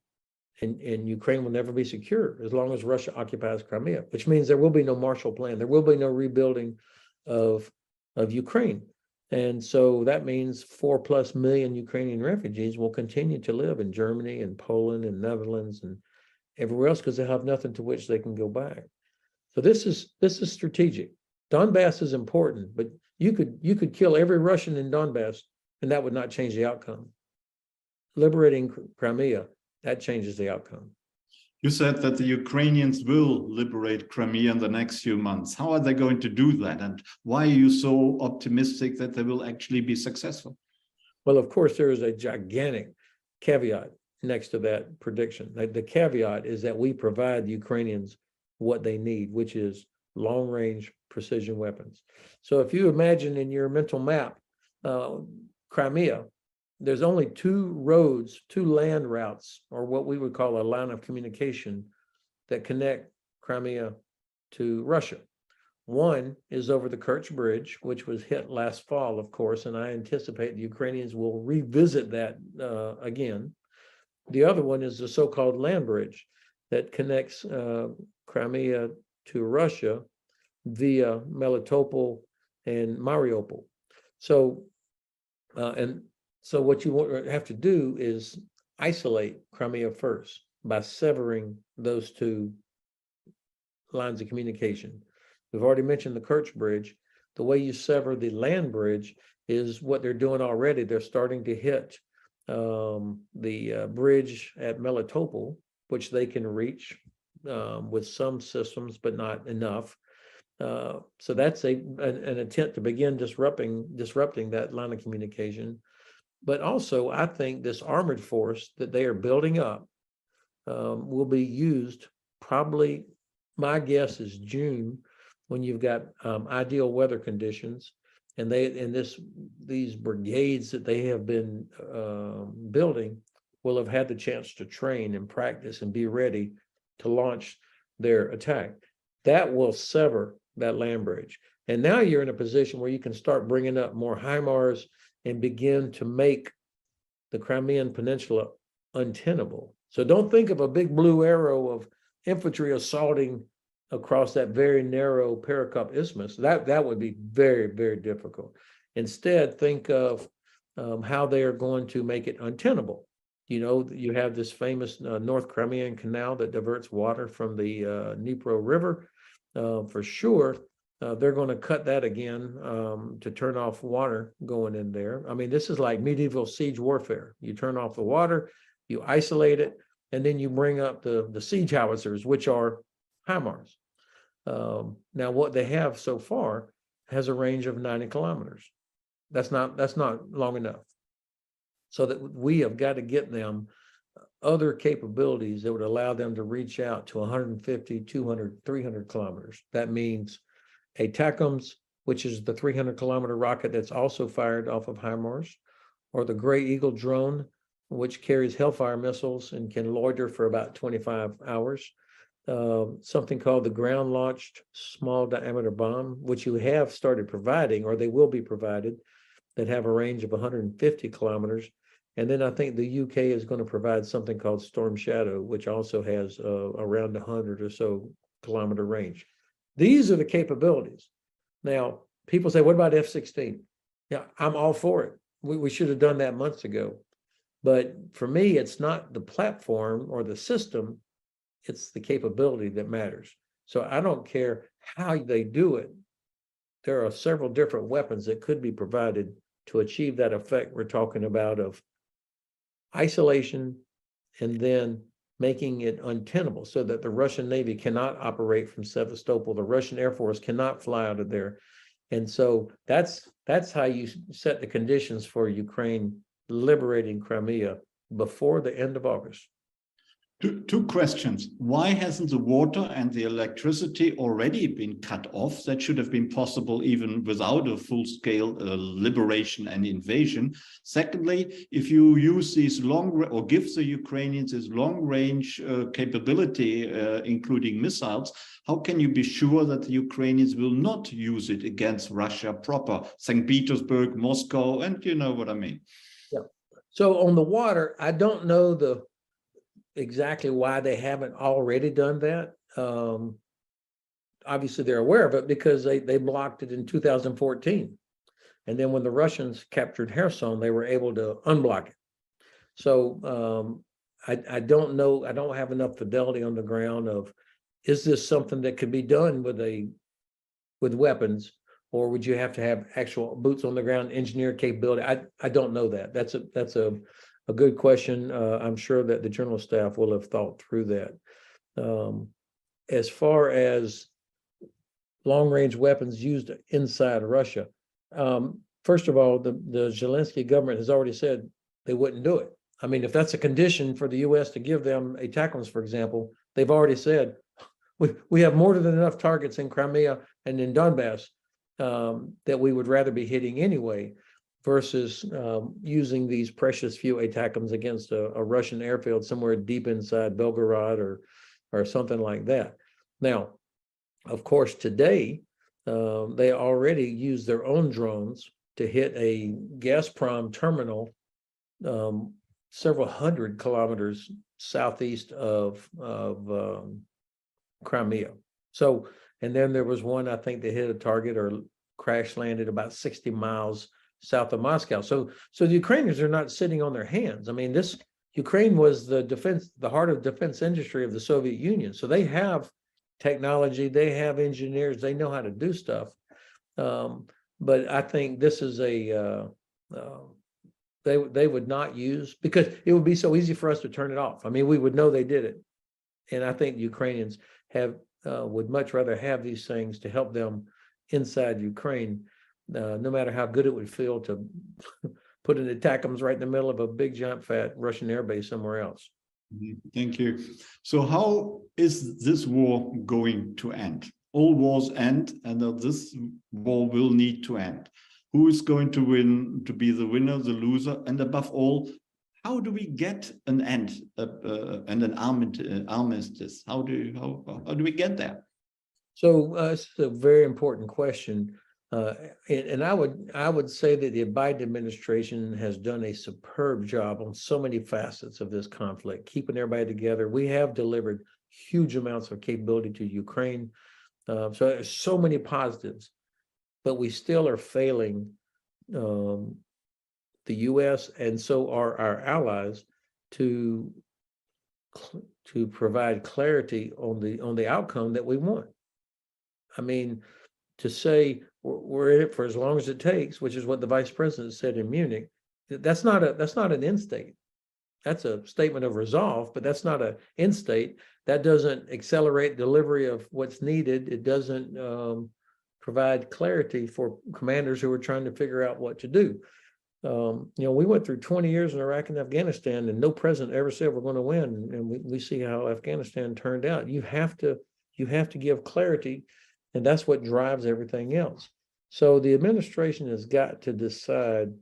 And Ukraine will never be secure as long as Russia occupies Crimea, which means there will be no Marshall Plan. There will be no rebuilding of Ukraine. And so that means 4+ million Ukrainian refugees will continue to live in Germany and Poland and Netherlands and everywhere else because they have nothing to which they can go back. So this is strategic. Donbass is important, but you could kill every Russian in Donbass and that would not change the outcome. Liberating Crimea, that changes the outcome. You said that the Ukrainians will liberate Crimea in the next few months. How are they going to do that? And why are you so optimistic that they will actually be successful? Well, of course, there is a gigantic caveat next to that prediction. The caveat is that we provide the Ukrainians what they need, which is long-range precision weapons. So if you imagine in your mental map, Crimea, there's only two roads, two land routes, or what we would call a line of communication that connect Crimea to Russia. One is over the Kerch Bridge, which was hit last fall, of course, and I anticipate the Ukrainians will revisit that again. The other one is the so-called land bridge that connects Crimea to Russia via Melitopol and Mariupol. So, So what you have to do is isolate Crimea first by severing those two lines of communication. We've already mentioned the Kerch Bridge. The way you sever the land bridge is what they're doing already. They're starting to hit the bridge at Melitopol, which they can reach with some systems, but not enough. So that's an attempt to begin disrupting that line of communication. But also, I think this armored force that they are building up will be used probably, my guess is June, when you've got ideal weather conditions, and these brigades that they have been building will have had the chance to train and practice and be ready to launch their attack. That will sever that land bridge. And now you're in a position where you can start bringing up more HIMARS and begin to make the Crimean Peninsula untenable. So don't think of a big blue arrow of infantry assaulting across that very narrow Perekop Isthmus. That would be very, very difficult. Instead, think of how they are going to make it untenable. You know, you have this famous North Crimean Canal that diverts water from the Dnipro River. For sure, they're going to cut that again to turn off water going in there. I mean, this is like medieval siege warfare. You turn off the water, you isolate it, and then you bring up the siege howitzers, which are HIMARS. Now, what they have so far has a range of 90 kilometers. That's not long enough. So that we have got to get them other capabilities that would allow them to reach out to 150, 200, 300 kilometers. That means ATACMS, which is the 300-kilometer rocket that's also fired off of HIMARS, or the Gray Eagle drone, which carries Hellfire missiles and can loiter for about 25 hours. Something called the ground-launched small-diameter bomb, which you have started providing, or they will be provided, that have a range of 150 kilometers. And then I think the UK is going to provide something called Storm Shadow, which also has around 100 or so kilometer range. These are the capabilities. Now, people say, what about F-16? Yeah, I'm all for it. We should have done that months ago. But for me, it's not the platform or the system, it's the capability that matters. So I don't care how they do it. There are several different weapons that could be provided to achieve that effect we're talking about of isolation and then making it untenable so that the Russian Navy cannot operate from Sevastopol. The Russian Air Force cannot fly out of there. And so that's how you set the conditions for Ukraine liberating Crimea before the end of August. Two questions. Why hasn't the water and the electricity already been cut off? That should have been possible even without a full-scale liberation and invasion. Secondly, if you use these or give the Ukrainians this long-range capability, including missiles, how can you be sure that the Ukrainians will not use it against Russia proper? St. Petersburg, Moscow, and you know what I mean. Yeah. So on the water, I don't know exactly why they haven't already done that. Obviously, they're aware of it because they blocked it in 2014. And then when the Russians captured Kherson, they were able to unblock it. So I don't know. I don't have enough fidelity on the ground of, is this something that could be done with weapons, or would you have to have actual boots on the ground engineer capability? I don't know that. That's a good question. I'm sure that the general staff will have thought through that. As far as long-range weapons used inside Russia, first of all, the Zelensky government has already said they wouldn't do it. I mean, if that's a condition for the U.S. to give them ATACMS, for example, they've already said we have more than enough targets in Crimea and in Donbass that we would rather be hitting anyway, versus using these precious few ATACMS against a Russian airfield somewhere deep inside Belgorod or something like that. Now, of course, today they already use their own drones to hit a Gazprom terminal several hundred kilometers southeast of Crimea. So, and then there was one, I think they hit a target or crash landed about 60 miles south of Moscow. So the Ukrainians are not sitting on their hands. I mean, Ukraine was the heart of defense industry of the Soviet Union. So they have technology, they have engineers, they know how to do stuff. But I think this is they would not use, because it would be so easy for us to turn it off. I mean, we would know they did it. And I think the Ukrainians would much rather have these things to help them inside Ukraine, no matter how good it would feel to put an ATACMS right in the middle of a big, giant, fat Russian airbase somewhere else. Thank you. So how is this war going to end? All wars end, and this war will need to end. Who is going to win, to be the winner, the loser, and above all, how do we get an end and an armistice? How do we get there? So it's a very important question, and I would say that the Biden administration has done a superb job on so many facets of this conflict, keeping everybody together. We have delivered huge amounts of capability to Ukraine, so there's so many positives, but we still are failing the U.S. and so are our allies to provide clarity on the outcome that we want. I mean, to say we're in it for as long as it takes, which is what the vice president said in Munich, that's not an end state. That's a statement of resolve, but that's not an end state. That doesn't accelerate delivery of what's needed. It doesn't provide clarity for commanders who are trying to figure out what to do. We went through 20 years in Iraq and Afghanistan, and no president ever said we're going to win. And we see how Afghanistan turned out. You have to give clarity, and that's what drives everything else. So the administration has got to decide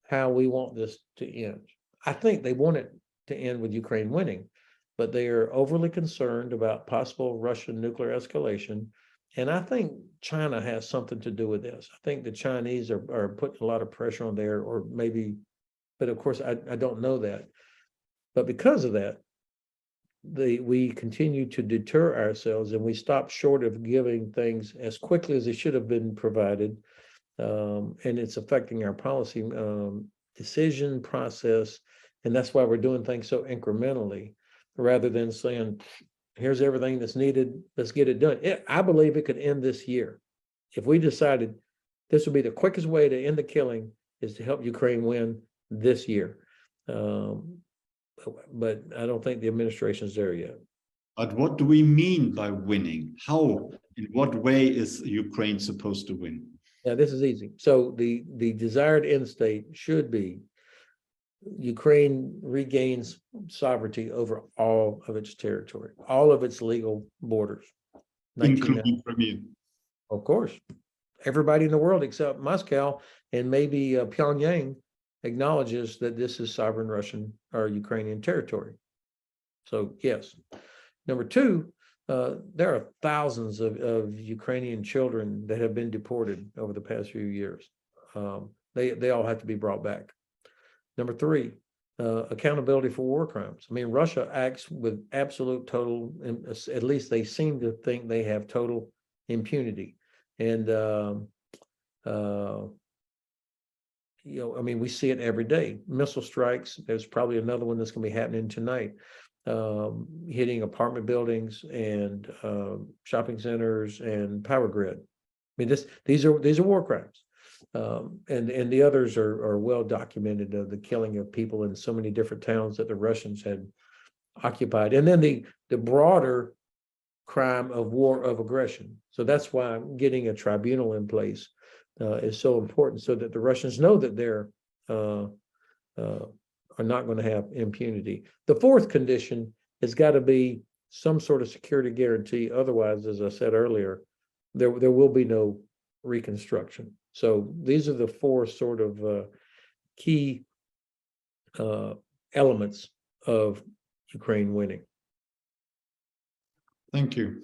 how we want this to end. I think they want it to end with Ukraine winning, but they are overly concerned about possible Russian nuclear escalation. And I think China has something to do with this. I think the Chinese are putting a lot of pressure on there, or maybe, but of course, I don't know that. But because of that, we continue to deter ourselves, and we stop short of giving things as quickly as they should have been provided. And it's affecting our policy decision process. And that's why we're doing things so incrementally, rather than saying, here's everything that's needed, let's get it done. I believe it could end this year. If we decided this would be the quickest way to end the killing is to help Ukraine win this year. But I don't think the administration is there yet. But what do we mean by winning? How, in what way is Ukraine supposed to win? Yeah, this is easy. So the desired end state should be Ukraine regains sovereignty over all of its territory, all of its legal borders. Including Crimea. Of course. Everybody in the world except Moscow and maybe Pyongyang acknowledges that this is sovereign Russian or Ukrainian territory. So yes. Number two, there are thousands of Ukrainian children that have been deported over the past few years. They all have to be brought back. Number three, accountability for war crimes. I mean, Russia acts with absolute total, at least they seem to think they have total impunity. And, I mean, we see it every day. Missile strikes, there's probably another one that's going to be happening tonight, hitting apartment buildings and shopping centers and power grid. mean, these are war crimes. And the others are well documented, the killing of people in so many different towns that the Russians had occupied. And then the broader crime of war of aggression. So that's why getting a tribunal in place is so important, so that the Russians know that they're are not going to have impunity. The fourth condition has got to be some sort of security guarantee. Otherwise, as I said earlier, there will be no reconstruction. So these are the four sort of key elements of Ukraine winning. Thank you.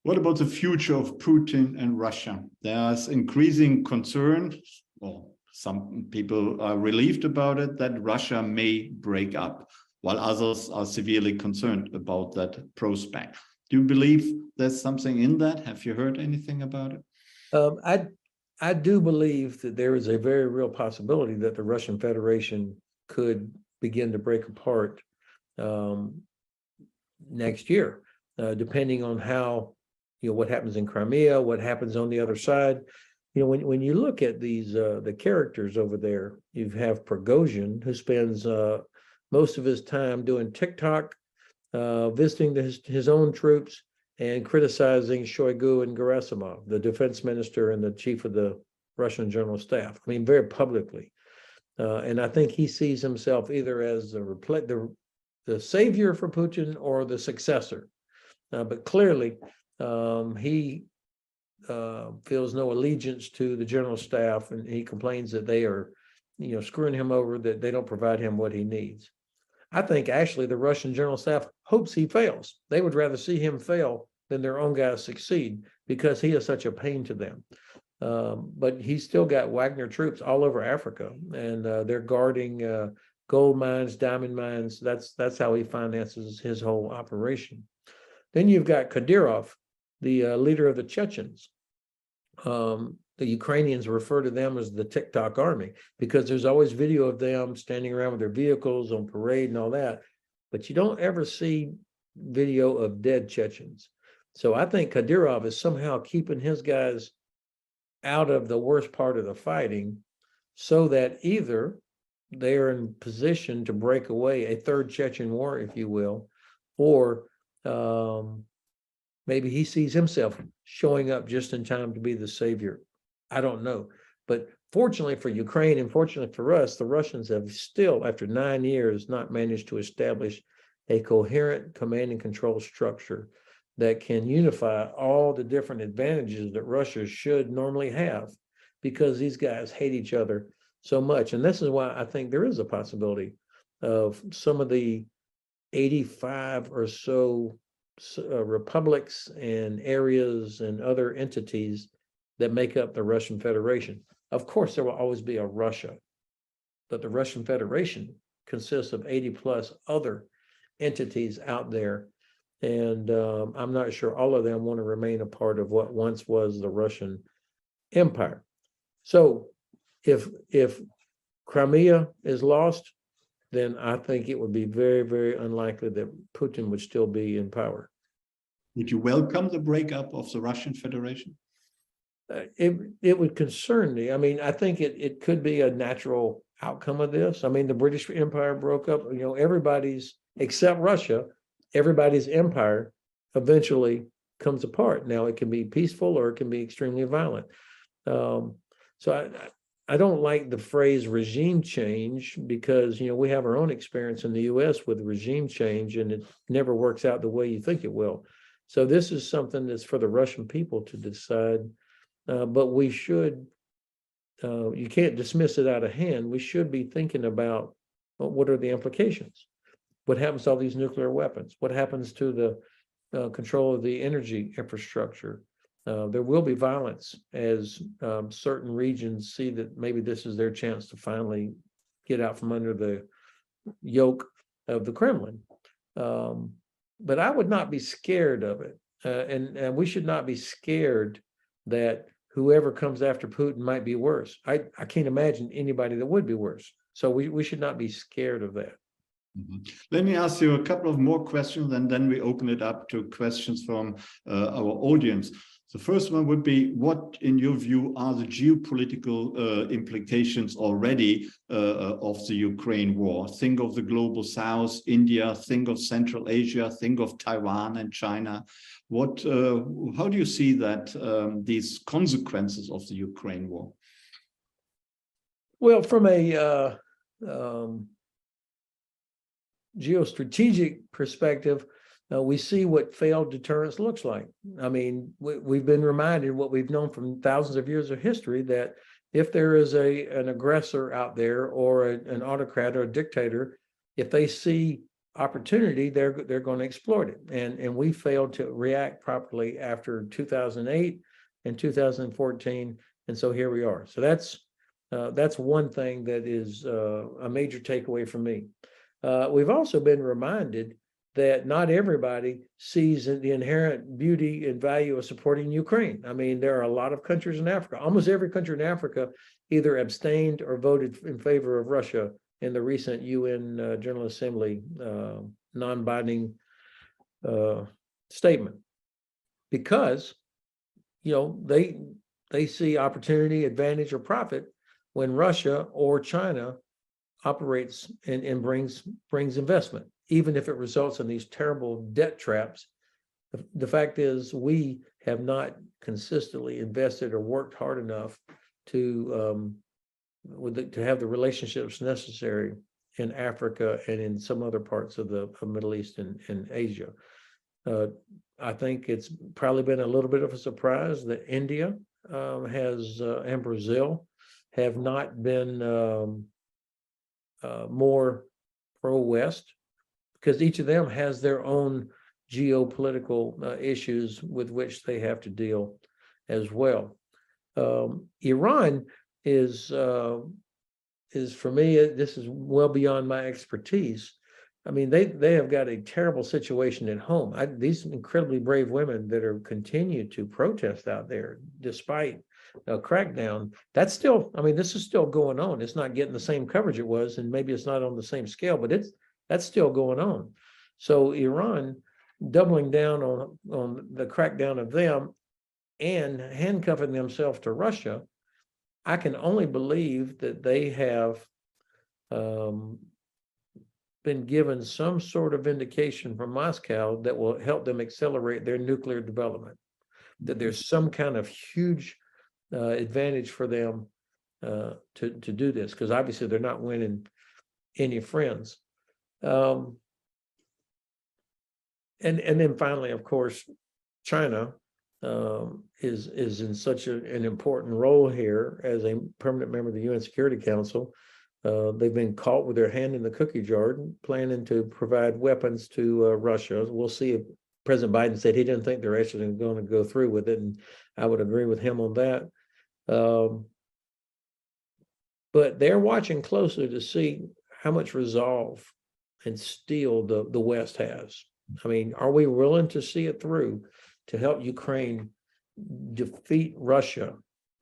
What about the future of Putin and Russia? There's increasing concern, well, some people are relieved about it, that Russia may break up, while others are severely concerned about that prospect. Do you believe there's something in that? Have you heard anything about it? I do believe that there is a very real possibility that the Russian Federation could begin to break apart next year, depending on how, what happens in Crimea, what happens on the other side. When you look at these the characters over there, you have Prigozhin, who spends most of his time doing TikTok, visiting his own troops, and criticizing Shoigu and Gerasimov, the defense minister and the chief of the Russian general staff. I mean, very publicly. And I think he sees himself either as the savior for Putin or the successor. But clearly, he feels no allegiance to the general staff, and he complains that they are, screwing him over, that they don't provide him what he needs. I think actually the Russian general staff hopes he fails. They would rather see him fail than their own guys succeed, because he is such a pain to them. But he's still got Wagner troops all over Africa, and they're guarding gold mines, diamond mines. That's how he finances his whole operation. Then you've got Kadyrov, the leader of the Chechens. The Ukrainians refer to them as the TikTok army, because there's always video of them standing around with their vehicles on parade and all that, but you don't ever see video of dead Chechens. So I think Kadyrov is somehow keeping his guys out of the worst part of the fighting, so that either they are in position to break away a third Chechen war, if you will, or maybe he sees himself showing up just in time to be the savior. I don't know. But fortunately for Ukraine and fortunately for us, the Russians have still, after 9 years, not managed to establish a coherent command and control structure that can unify all the different advantages that Russia should normally have, because these guys hate each other so much. And this is why I think there is a possibility of some of the 85 or so republics and areas and other entities that make up the Russian Federation. Of course, there will always be a Russia, but the Russian Federation consists of 80 plus other entities out there. And I'm not sure all of them want to remain a part of what once was the Russian Empire. So if Crimea is lost, then I think it would be very, very unlikely that Putin would still be in power. Would you welcome the breakup of the Russian Federation? It would concern me. I mean, I think it could be a natural outcome of this. I mean, the British Empire broke up, everybody's, except Russia, everybody's empire eventually comes apart. Now, it can be peaceful or it can be extremely violent. So I don't like the phrase regime change, because, we have our own experience in the US with regime change, and it never works out the way you think it will. So this is something that's for the Russian people to decide. But we should, you can't dismiss it out of hand. We should be thinking about, what are the implications? What happens to all these nuclear weapons? What happens to the control of the energy infrastructure? There will be violence as certain regions see that maybe this is their chance to finally get out from under the yoke of the Kremlin. But I would not be scared of it. And we should not be scared that whoever comes after Putin might be worse. I can't imagine anybody that would be worse. So we should not be scared of that. Mm-hmm. Let me ask you a couple of more questions, and then we open it up to questions from our audience. The first one would be, what, in your view, are the geopolitical implications already of the Ukraine war? Think of the global South, India, think of Central Asia, think of Taiwan and China. What, how do you see that, these consequences of the Ukraine war? Well, from a geostrategic perspective, we see what failed deterrence looks like. I mean, we've been reminded what we've known from thousands of years of history, that if there is an aggressor out there, or an autocrat or a dictator, if they see opportunity, they're going to exploit it. And we failed to react properly after 2008 and 2014, and so here we are. So that's one thing that is a major takeaway for me. We've also been reminded that not everybody sees the inherent beauty and value of supporting Ukraine. I mean, there are a lot of countries in Africa. Almost every country in Africa either abstained or voted in favor of Russia in the recent UN General Assembly non-binding statement, because, you know, they see opportunity, advantage, or profit when Russia or China operates and brings investment, even if it results in these terrible debt traps. The fact is, we have not consistently invested or worked hard enough to have the relationships necessary in Africa and in some other parts of the Middle East and Asia. I think it's probably been a little bit of a surprise that India and Brazil have not been more pro-West, because each of them has their own geopolitical issues with which they have to deal as well. Iran is for me, this is well beyond my expertise. I mean, they have got a terrible situation at home. These incredibly brave women that are continue to protest out there despite a crackdown, that's still, I mean, this is still going on. It's not getting the same coverage it was, and maybe it's not on the same scale, but that's still going on. So Iran doubling down on the crackdown of them and handcuffing themselves to Russia, I can only believe that they have been given some sort of indication from Moscow that will help them accelerate their nuclear development, that there's some kind of huge advantage for them to do this, because obviously they're not winning any friends. And then finally, of course, China is in such an important role here as a permanent member of the UN Security Council. They've been caught with their hand in the cookie jar, planning to provide weapons to Russia. We'll see if President Biden said he didn't think they're actually going to go through with it, and I would agree with him on that. But they're watching closely to see how much resolve and steel the West has. I mean, are we willing to see it through to help Ukraine defeat Russia?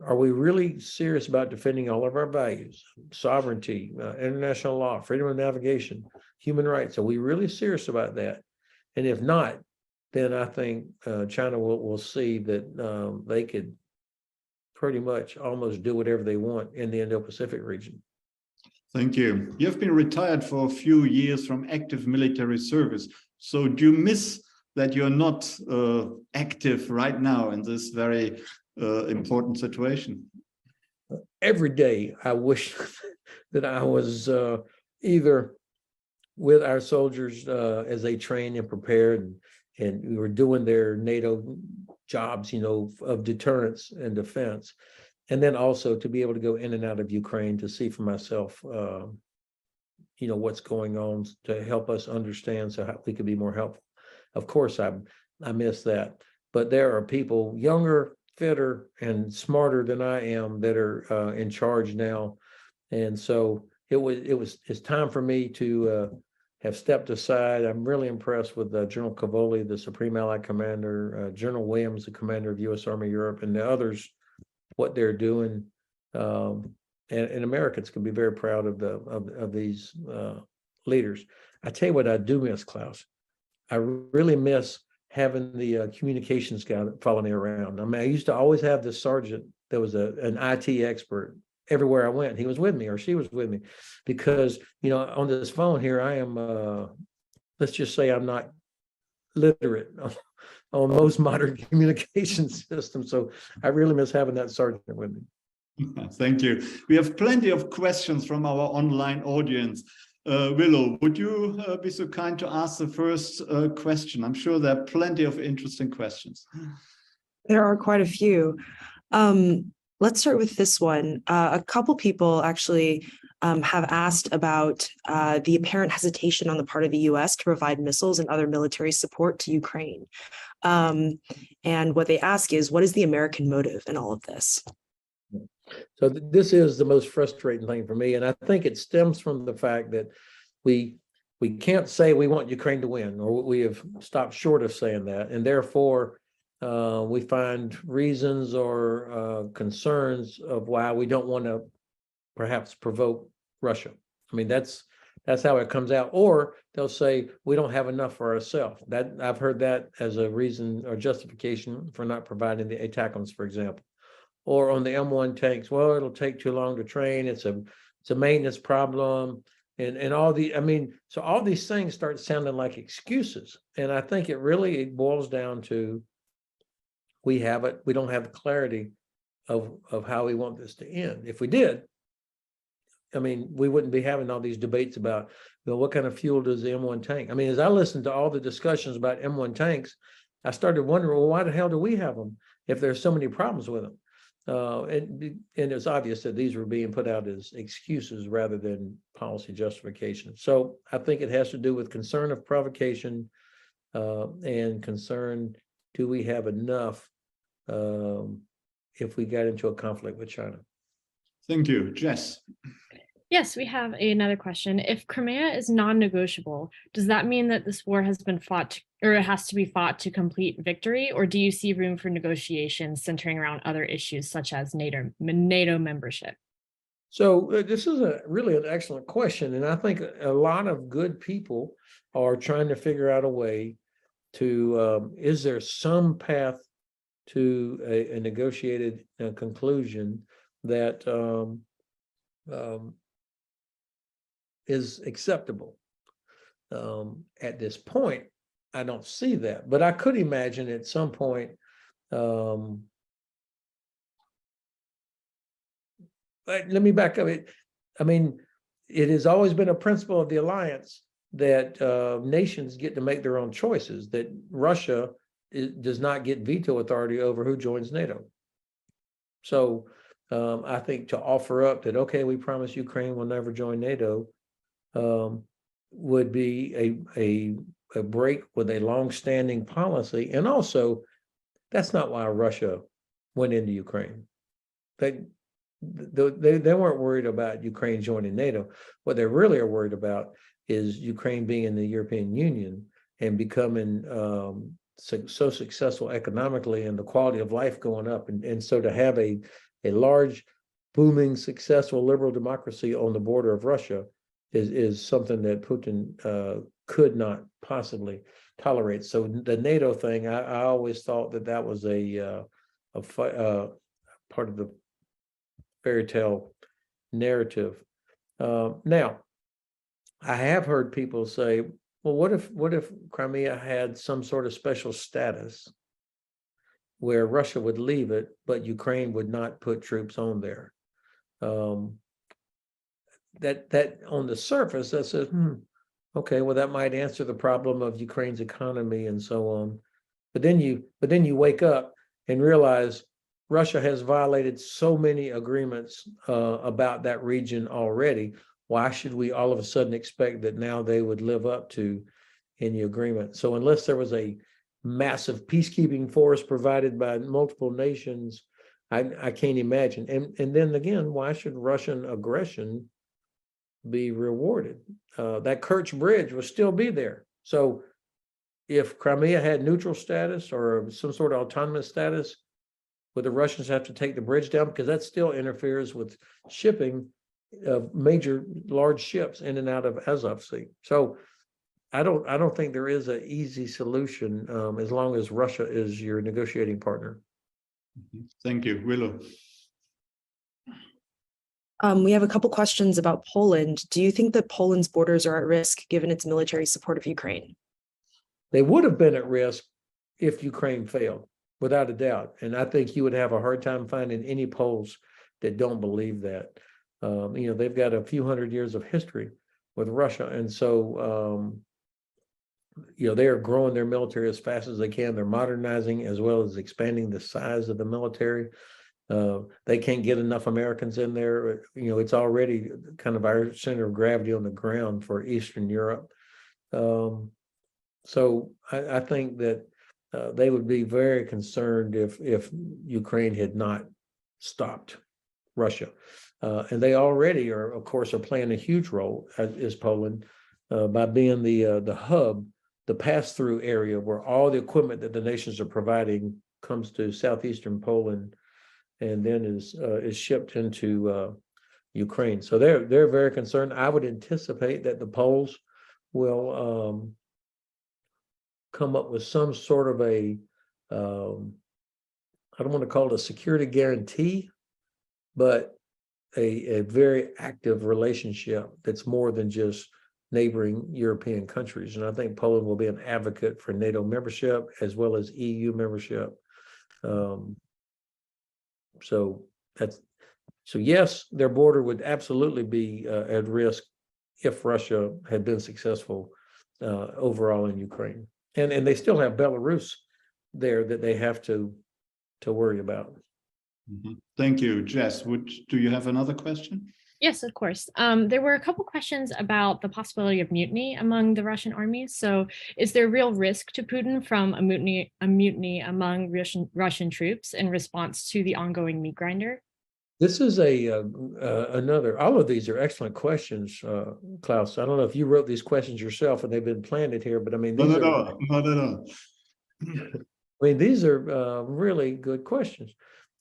Are we really serious about defending all of our values, sovereignty, international law, freedom of navigation, human rights? Are we really serious about that? And if not, then I think China will see that they could pretty much almost do whatever they want in the Indo-Pacific region. Thank you. You've been retired for a few years from active military service. So do you miss that you're not active right now in this very important situation? Every day, I wish that I was either with our soldiers as they train and prepared, and we were doing their NATO jobs, you know, of deterrence and defense, and then also to be able to go in and out of Ukraine to see for myself, you know, what's going on, to help us understand so how we could be more helpful. Of course, I miss that, but there are people younger, fitter, and smarter than I am that are in charge now, and so it's time for me to have stepped aside. I'm really impressed with General Cavoli, the Supreme Allied Commander, General Williams, the Commander of U.S. Army Europe, and the others, what they're doing. And Americans can be very proud of these leaders. I tell you what I do miss, Klaus. I really miss having the communications guy follow me around. I mean, I used to always have this sergeant that was an IT expert everywhere I went. He was with me or she was with me because, you know, on this phone here, I am, let's just say I'm not literate on most modern communication systems. So I really miss having that sergeant with me. Thank you. We have plenty of questions from our online audience. Willow, would you be so kind to ask the first question? I'm sure there are plenty of interesting questions. There are quite a few. Let's start with this one. A couple people actually have asked about the apparent hesitation on the part of the US to provide missiles and other military support to Ukraine. And what they ask is, what is the American motive in all of this? So this is the most frustrating thing for me. And I think it stems from the fact that we can't say we want Ukraine to win, or we have stopped short of saying that. And therefore, we find reasons or concerns of why we don't want to perhaps provoke Russia. I mean, that's how it comes out. Or they'll say we don't have enough for ourselves. That I've heard that as a reason or justification for not providing the ATACMS, for example. Or on the M1 tanks, well, it'll take too long to train. It's a maintenance problem, and all the. I mean, so all these things start sounding like excuses, and I think it boils down to we don't have the clarity of how we want this to end. If we did, I mean, we wouldn't be having all these debates about, you know, what kind of fuel does the M1 tank? I mean, as I listened to all the discussions about M1 tanks, I started wondering, well, why the hell do we have them if there's so many problems with them? And it's obvious that these were being put out as excuses rather than policy justification. So I think it has to do with concern of provocation and concern, do we have enough if we got into a conflict with China? Thank you. Jess. Yes, we have another question. If Crimea is non-negotiable, does that mean that this war has been fought or it has to be fought to complete victory? Or do you see room for negotiations centering around other issues such as NATO membership? So this is really an excellent question. And I think a lot of good people are trying to figure out a way to, is there some path to a negotiated conclusion that is acceptable. At this point, I don't see that, but I could imagine at some point, let me back up it. I mean, it has always been a principle of the alliance that nations get to make their own choices, that Russia does not get veto authority over who joins NATO. So I think to offer up that, okay, we promise Ukraine will never join NATO, would be a break with a long-standing policy. And also, that's not why Russia went into Ukraine. They weren't worried about Ukraine joining NATO. What they really are worried about is Ukraine being in the European Union and becoming so successful economically and the quality of life going up. And so to have a large, booming, successful liberal democracy on the border of Russia is something that Putin could not possibly tolerate. So the NATO thing, I always thought that was a part of the fairy tale narrative. Now, I have heard people say, well, what if Crimea had some sort of special status where Russia would leave it, but Ukraine would not put troops on there? That on the surface, that says, okay, well, that might answer the problem of Ukraine's economy and so on. But then you wake up and realize Russia has violated so many agreements about that region already. Why should we all of a sudden expect that now they would live up to any agreement? So unless there was a massive peacekeeping force provided by multiple nations, I can't imagine. And then again, why should Russian aggression be rewarded? That Kerch Bridge will still be there. So if Crimea had neutral status or some sort of autonomous status, would the Russians have to take the bridge down? Because that still interferes with shipping of major large ships in and out of Azov Sea. So I don't think there is an easy solution as long as Russia is your negotiating partner. Thank you, Willow. We have a couple questions about Poland. Do you think that Poland's borders are at risk given its military support of Ukraine? They would have been at risk if Ukraine failed, without a doubt. And I think you would have a hard time finding any Poles that don't believe that. They've got a few hundred years of history with Russia. And so, they are growing their military as fast as they can. They're modernizing as well as expanding the size of the military. They can't get enough Americans in there. It's already kind of our center of gravity on the ground for Eastern Europe. So I think that they would be very concerned if Ukraine had not stopped Russia. And they already are, of course, are playing a huge role, as is Poland, by being the hub, the pass-through area where all the equipment that the nations are providing comes to southeastern Poland and then is shipped into Ukraine. So they're very concerned. I would anticipate that the Poles will come up with some sort of a, I don't want to call it a security guarantee, but a very active relationship that's more than just neighboring European countries. And I think Poland will be an advocate for NATO membership as well as EU membership. So yes, their border would absolutely be at risk if Russia had been successful overall in Ukraine. And they still have Belarus there that they have to worry about. Mm-hmm. Thank you, Jess. Do you have another question? Yes, of course. There were a couple questions about the possibility of mutiny among the Russian armies. So is there real risk to Putin from a mutiny among Russian troops in response to the ongoing meat grinder? This is another, all of these are excellent questions, Klaus. I don't know if you wrote these questions yourself and they've been planted here, but I mean, these not at all. I mean, these are really good questions.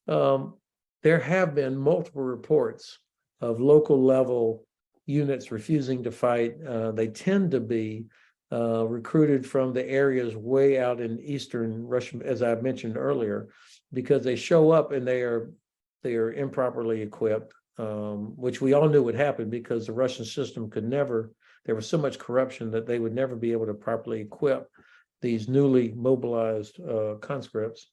There have been multiple reports of local level units refusing to fight. They tend to be recruited from the areas way out in eastern Russia, as I mentioned earlier, because they show up and they are improperly equipped, which we all knew would happen because the Russian system could never, there was so much corruption that they would never be able to properly equip these newly mobilized conscripts.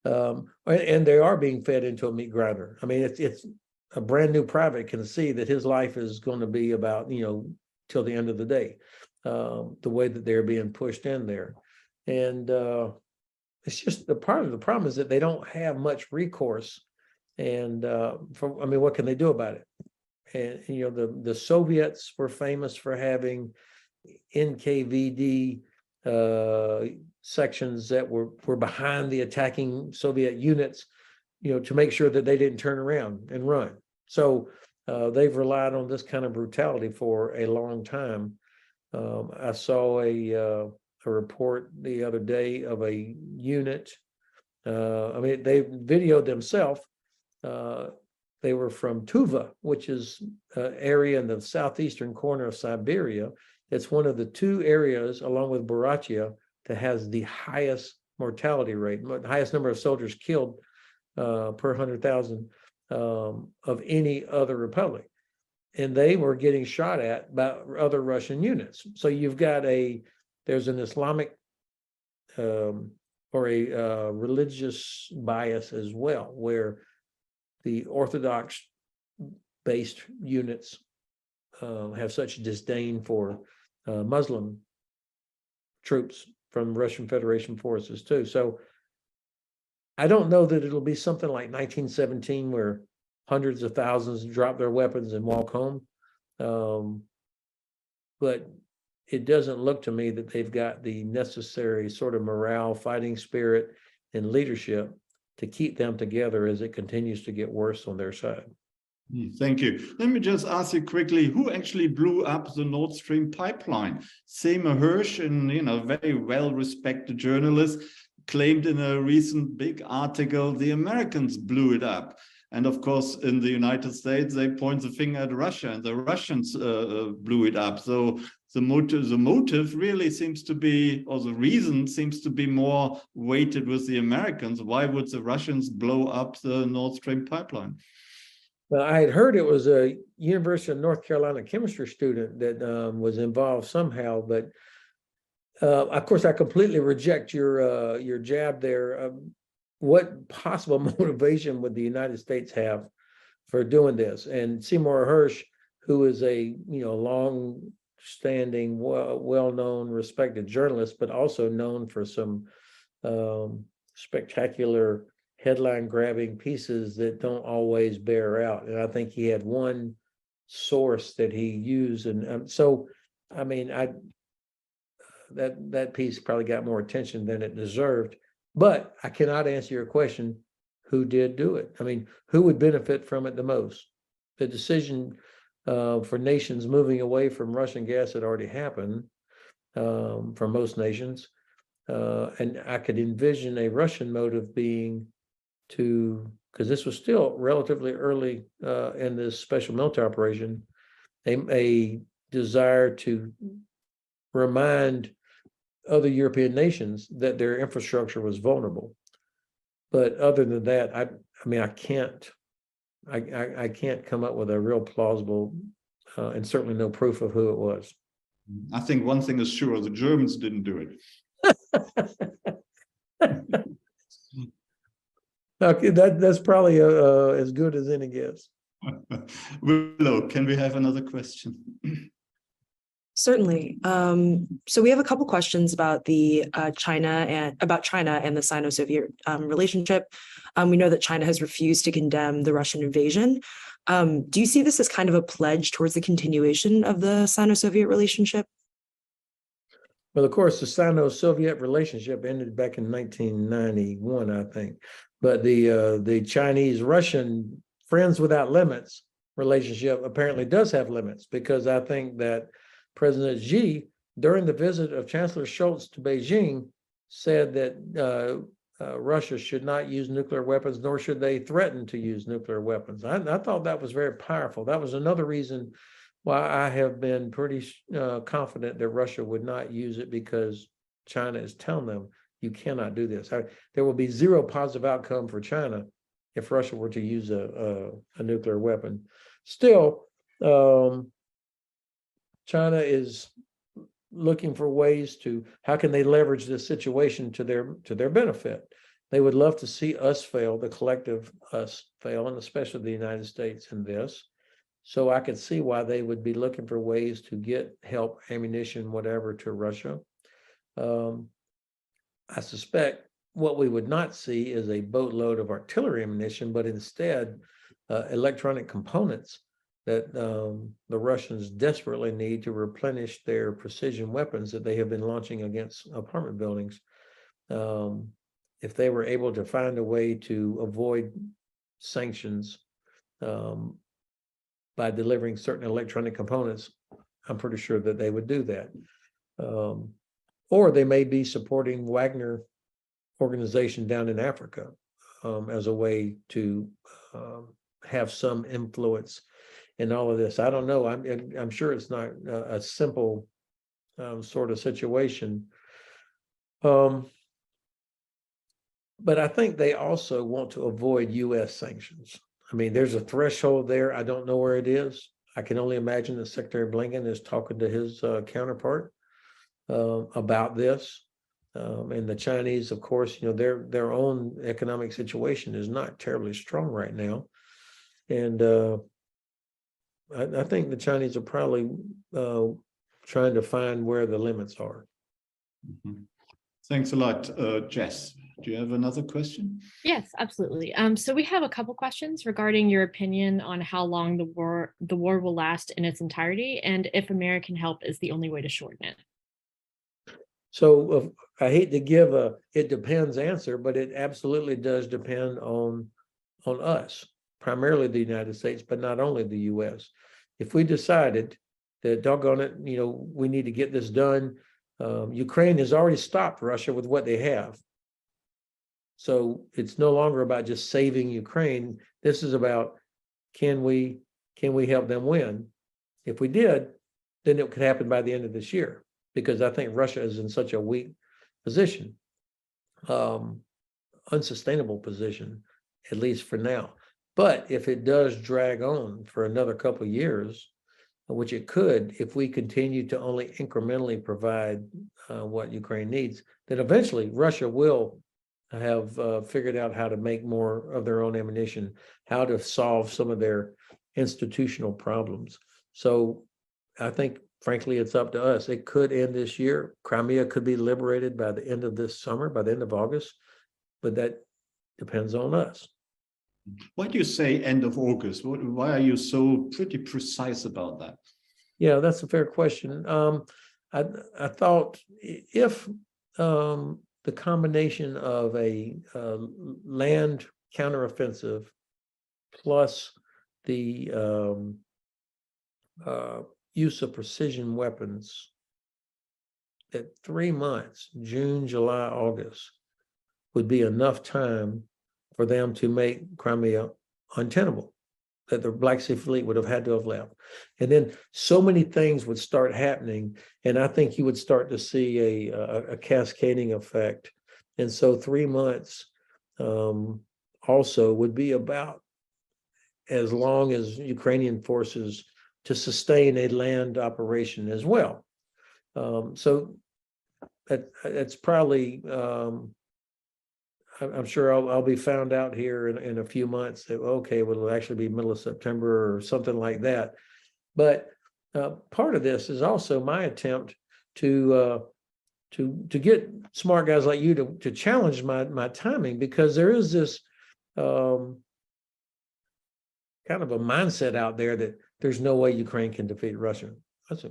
And they are being fed into a meat grinder. I mean, it's a brand new private can see that his life is going to be about, till the end of the day, the way that they're being pushed in there. And it's just the part of the problem is that they don't have much recourse. And what can they do about it? And, the Soviets were famous for having NKVD sections that were behind the attacking Soviet units, to make sure that they didn't turn around and run. So they've relied on this kind of brutality for a long time. I saw a report the other day of a unit. They videoed themselves. They were from Tuva, which is an area in the southeastern corner of Siberia. It's one of the two areas, along with Buryatia, that has the highest mortality rate, the highest number of soldiers killed per 100,000 of any other republic. And they were getting shot at by other Russian units. So you've got there's an Islamic or a religious bias as well, where the Orthodox-based units have such disdain for Muslim troops from Russian Federation forces too. So I don't know that it'll be something like 1917 where hundreds of thousands drop their weapons and walk home. But it doesn't look to me that they've got the necessary sort of morale, fighting spirit, and leadership to keep them together as it continues to get worse on their side. Thank you. Let me just ask you quickly, who actually blew up the Nord Stream pipeline? Seymour Hersh, a very well-respected journalist, claimed in a recent big article the Americans blew it up. And of course, in the United States, they point the finger at Russia, and the Russians blew it up. So the motive really seems to be, or the reason seems to be more weighted with the Americans. Why would the Russians blow up the Nord Stream pipeline? Well, I had heard it was a University of North Carolina chemistry student that was involved somehow, but of course, I completely reject your jab there. What possible motivation would the United States have for doing this? And Seymour Hersh, who is a long-standing, well-known, respected journalist, but also known for some spectacular headline-grabbing pieces that don't always bear out. And I think he had one source that he used, and so I mean, that piece probably got more attention than it deserved. But I cannot answer your question, who did do it? I mean, who would benefit from it the most? The decision for nations moving away from Russian gas had already happened for most nations. And I could envision a Russian motive being because this was still relatively early in this special military operation, a desire to remind other European nations that their infrastructure was vulnerable. But other than that, I mean, I can't come up with a real plausible and certainly no proof of who it was. I think one thing is sure, the Germans didn't do it. Okay, that's probably as good as any guess. Willow, can we have another question? Certainly. So we have a couple questions about China and the Sino-Soviet relationship. We know that China has refused to condemn the Russian invasion. Do you see this as kind of a pledge towards the continuation of the Sino-Soviet relationship? Well, of course, the Sino-Soviet relationship ended back in 1991, I think. But the Chinese-Russian Friends Without Limits relationship apparently does have limits, because I think that President Xi, during the visit of Chancellor Scholz to Beijing, said that Russia should not use nuclear weapons, nor should they threaten to use nuclear weapons. I thought that was very powerful. That was another reason why I have been pretty confident that Russia would not use it, because China is telling them, you cannot do this. There will be zero positive outcome for China if Russia were to use a nuclear weapon. Still, China is looking for ways to, how can they leverage this situation to their benefit? They would love to see us fail, the collective us fail, and especially the United States in this. So I could see why they would be looking for ways to get help, ammunition, whatever, to Russia. I suspect what we would not see is a boatload of artillery ammunition, but instead electronic components that the Russians desperately need to replenish their precision weapons that they have been launching against apartment buildings. If they were able to find a way to avoid sanctions by delivering certain electronic components, I'm pretty sure that they would do that. Or they may be supporting Wagner organization down in Africa as a way to have some influence in all of this. I don't know. I'm sure it's not a simple sort of situation. But I think they also want to avoid U.S. sanctions. I mean, there's a threshold there. I don't know where it is. I can only imagine that Secretary Blinken is talking to his counterpart about this. And the Chinese, of course, their own economic situation is not terribly strong right now. And I think the Chinese are probably trying to find where the limits are. Mm-hmm. Thanks a lot. Jess, do you have another question? Yes, absolutely. So we have a couple questions regarding your opinion on how long the war will last in its entirety, and if American help is the only way to shorten it. So I hate to give a "it depends" answer, but it absolutely does depend on us, primarily the United States, but not only the U.S. If we decided that, doggone it, we need to get this done. Ukraine has already stopped Russia with what they have. So it's no longer about just saving Ukraine. This is about, can we help them win? If we did, then it could happen by the end of this year, because I think Russia is in such a weak position, unsustainable position, at least for now. But if it does drag on for another couple of years, which it could, if we continue to only incrementally provide what Ukraine needs, then eventually Russia will have figured out how to make more of their own ammunition, how to solve some of their institutional problems. So I think, frankly, it's up to us. It could end this year. Crimea could be liberated by the end of this summer, by the end of August, but that depends on us. Why do you say end of August? Why are you so pretty precise about that? Yeah, that's a fair question. I thought if the combination of a land counteroffensive plus the use of precision weapons, that 3 months, June, July, August, would be enough time for them to make Crimea untenable, that the Black Sea Fleet would have had to have left. And then so many things would start happening, and I think you would start to see a cascading effect. And so 3 months also would be about as long as Ukrainian forces to sustain a land operation as well. So that's probably, I'm sure I'll be found out here in a few months that, okay, well, it'll actually be middle of September or something like that. But part of this is also my attempt to get smart guys like you to challenge my timing, because there is this kind of a mindset out there that there's no way Ukraine can defeat Russia.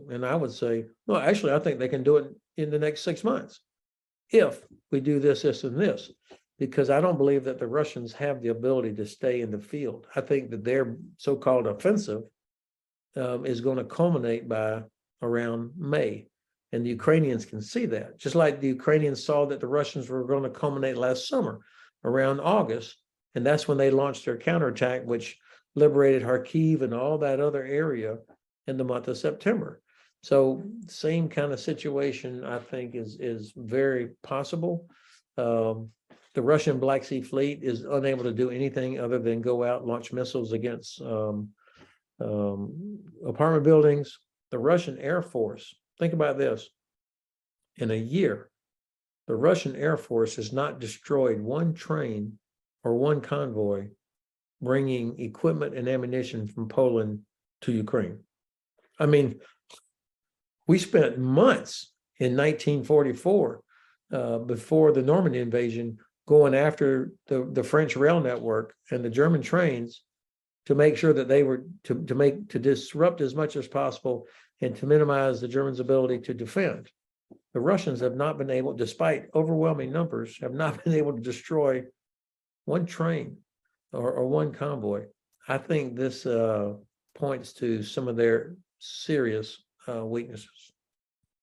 And I would say, no, actually, I think they can do it in the next 6 months if we do this, this, and this. Because I don't believe that the Russians have the ability to stay in the field. I think that their so-called offensive is going to culminate by around May. And the Ukrainians can see that, just like the Ukrainians saw that the Russians were going to culminate last summer around August. And that's when they launched their counterattack, which liberated Kharkiv and all that other area in the month of September. So same kind of situation, I think, is very possible. The Russian Black Sea Fleet is unable to do anything other than go out and launch missiles against apartment buildings. The Russian Air Force, think about this. In a year, the Russian Air Force has not destroyed one train or one convoy bringing equipment and ammunition from Poland to Ukraine. I mean, we spent months in 1944, before the Normandy invasion, going after the French rail network and the German trains to make sure that they were to disrupt as much as possible and to minimize the Germans' ability to defend. The Russians have not been able, despite overwhelming numbers, have not been able to destroy one train or one convoy. I think this points to some of their serious weaknesses.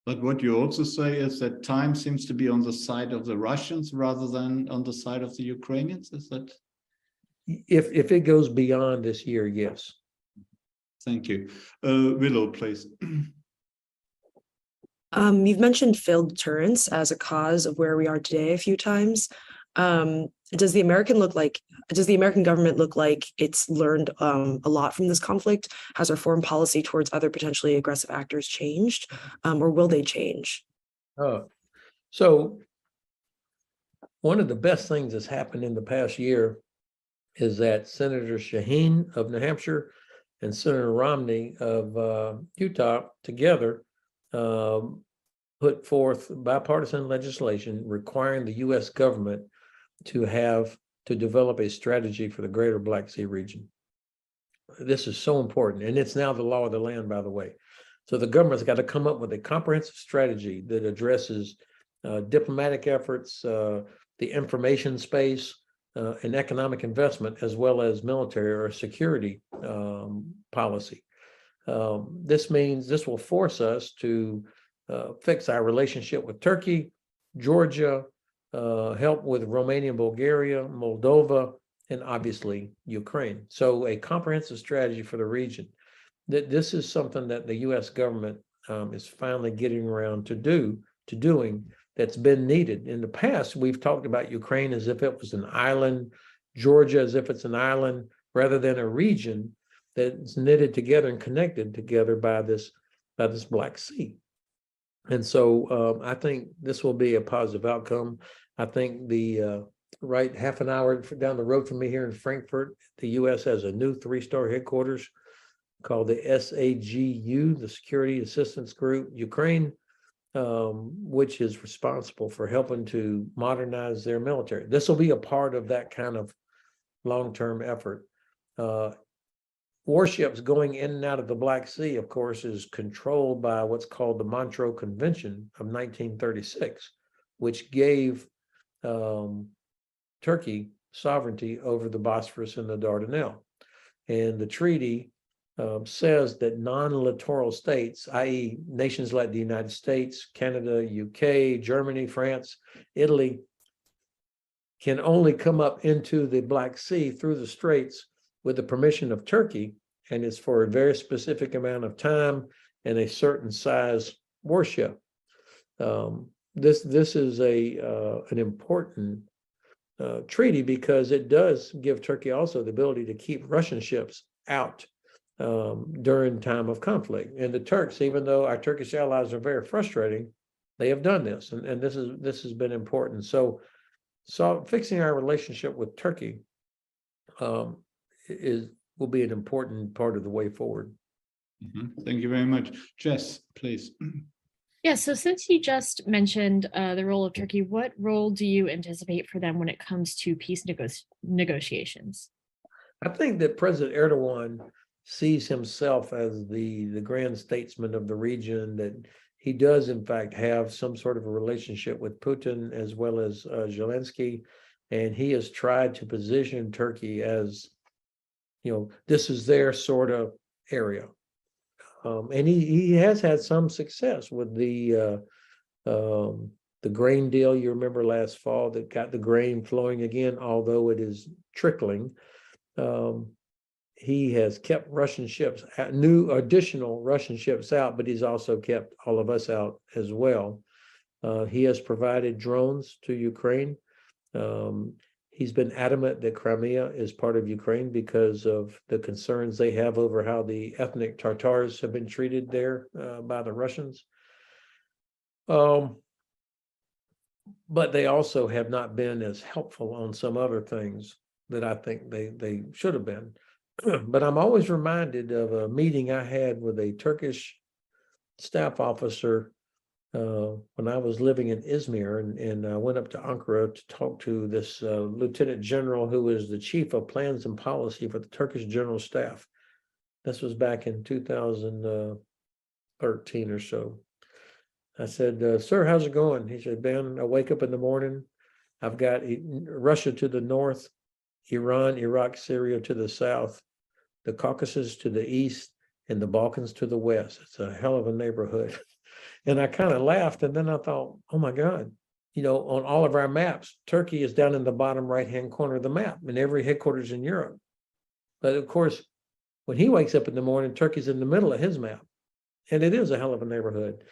But what you also say is that time seems to be on the side of the Russians rather than on the side of the Ukrainians. Is that? If it goes beyond this year, yes. Thank you. Willow, please. You've mentioned failed deterrence as a cause of where we are today a few times. Does the American government look like it's learned a lot from this conflict? Has our foreign policy towards other potentially aggressive actors changed, or will they change? So one of the best things that's happened in the past year is that Senator Shaheen of New Hampshire and Senator Romney of Utah together put forth bipartisan legislation requiring the U.S. government to develop a strategy for the greater Black Sea region. This is so important, and it's now the law of the land, by the way. So the government's got to come up with a comprehensive strategy that addresses diplomatic efforts, the information space, and economic investment, as well as military or security policy. This means this will force us to fix our relationship with Turkey, Georgia, help with Romania, Bulgaria, Moldova, and obviously Ukraine. So a comprehensive strategy for the region. This is something that the U.S. government is finally getting around to doing that's been needed. In the past, we've talked about Ukraine as if it was an island, Georgia as if it's an island, rather than a region that's knitted together and connected together by this Black Sea. And so I think this will be a positive outcome. I think the right half an hour down the road from me here in Frankfurt, the U.S. has a new 3-star headquarters called the SAGU, the Security Assistance Group, Ukraine, which is responsible for helping to modernize their military. This will be a part of that kind of long-term effort. Warships going in and out of the Black Sea, of course, is controlled by what's called the Montreux Convention of 1936, which gave Turkey sovereignty over the Bosphorus and the Dardanelles. And the treaty says that non-littoral states, i.e. nations like the United States, Canada, UK, Germany, France, Italy, can only come up into the Black Sea through the straits with the permission of Turkey, and it's for a very specific amount of time and a certain size warship. This is an important treaty because it does give Turkey also the ability to keep Russian ships out during time of conflict. And the Turks, even though our Turkish allies are very frustrating, they have done this, and this has been important. So fixing our relationship with Turkey will be an important part of the way forward. Thank you very much. Jess, please. Yeah, so since you just mentioned the role of Turkey, what role do you anticipate for them when it comes to peace negotiations? I think that President Erdogan sees himself as the grand statesman of the region, that he does in fact have some sort of a relationship with Putin as well as Zelensky, and he has tried to position Turkey as, this is their sort of area. And he has had some success with the grain deal. You remember last fall that got the grain flowing again, although it is trickling. He has kept Russian ships, new additional Russian ships out, but he's also kept all of us out as well. He has provided drones to Ukraine. He's been adamant that Crimea is part of Ukraine because of the concerns they have over how the ethnic Tatars have been treated there by the Russians. But they also have not been as helpful on some other things that I think they should have been. But I'm always reminded of a meeting I had with a Turkish staff officer when I was living in Izmir, and I went up to Ankara to talk to this lieutenant general who was the chief of plans and policy for the Turkish General Staff. This was back in 2013 or so. I said, sir, how's it going? He said, Ben, I wake up in the morning. I've got Russia to the north, Iran, Iraq, Syria to the south, the Caucasus to the east, and the Balkans to the west. It's a hell of a neighborhood. And I kind of laughed, and then I thought, oh my God, on all of our maps, Turkey is down in the bottom right-hand corner of the map, and every headquarters in Europe. But of course, when he wakes up in the morning, Turkey's in the middle of his map, and it is a hell of a neighborhood.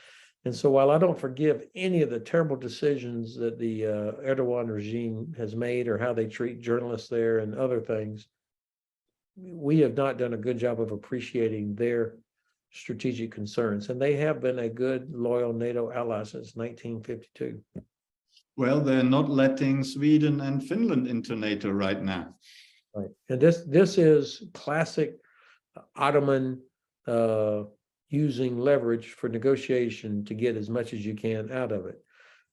And so while I don't forgive any of the terrible decisions that the Erdogan regime has made or how they treat journalists there and other things, we have not done a good job of appreciating their strategic concerns. And they have been a good, loyal NATO ally since 1952. Well, they're not letting Sweden and Finland into NATO right now. Right. And this is classic Ottoman using leverage for negotiation to get as much as you can out of it.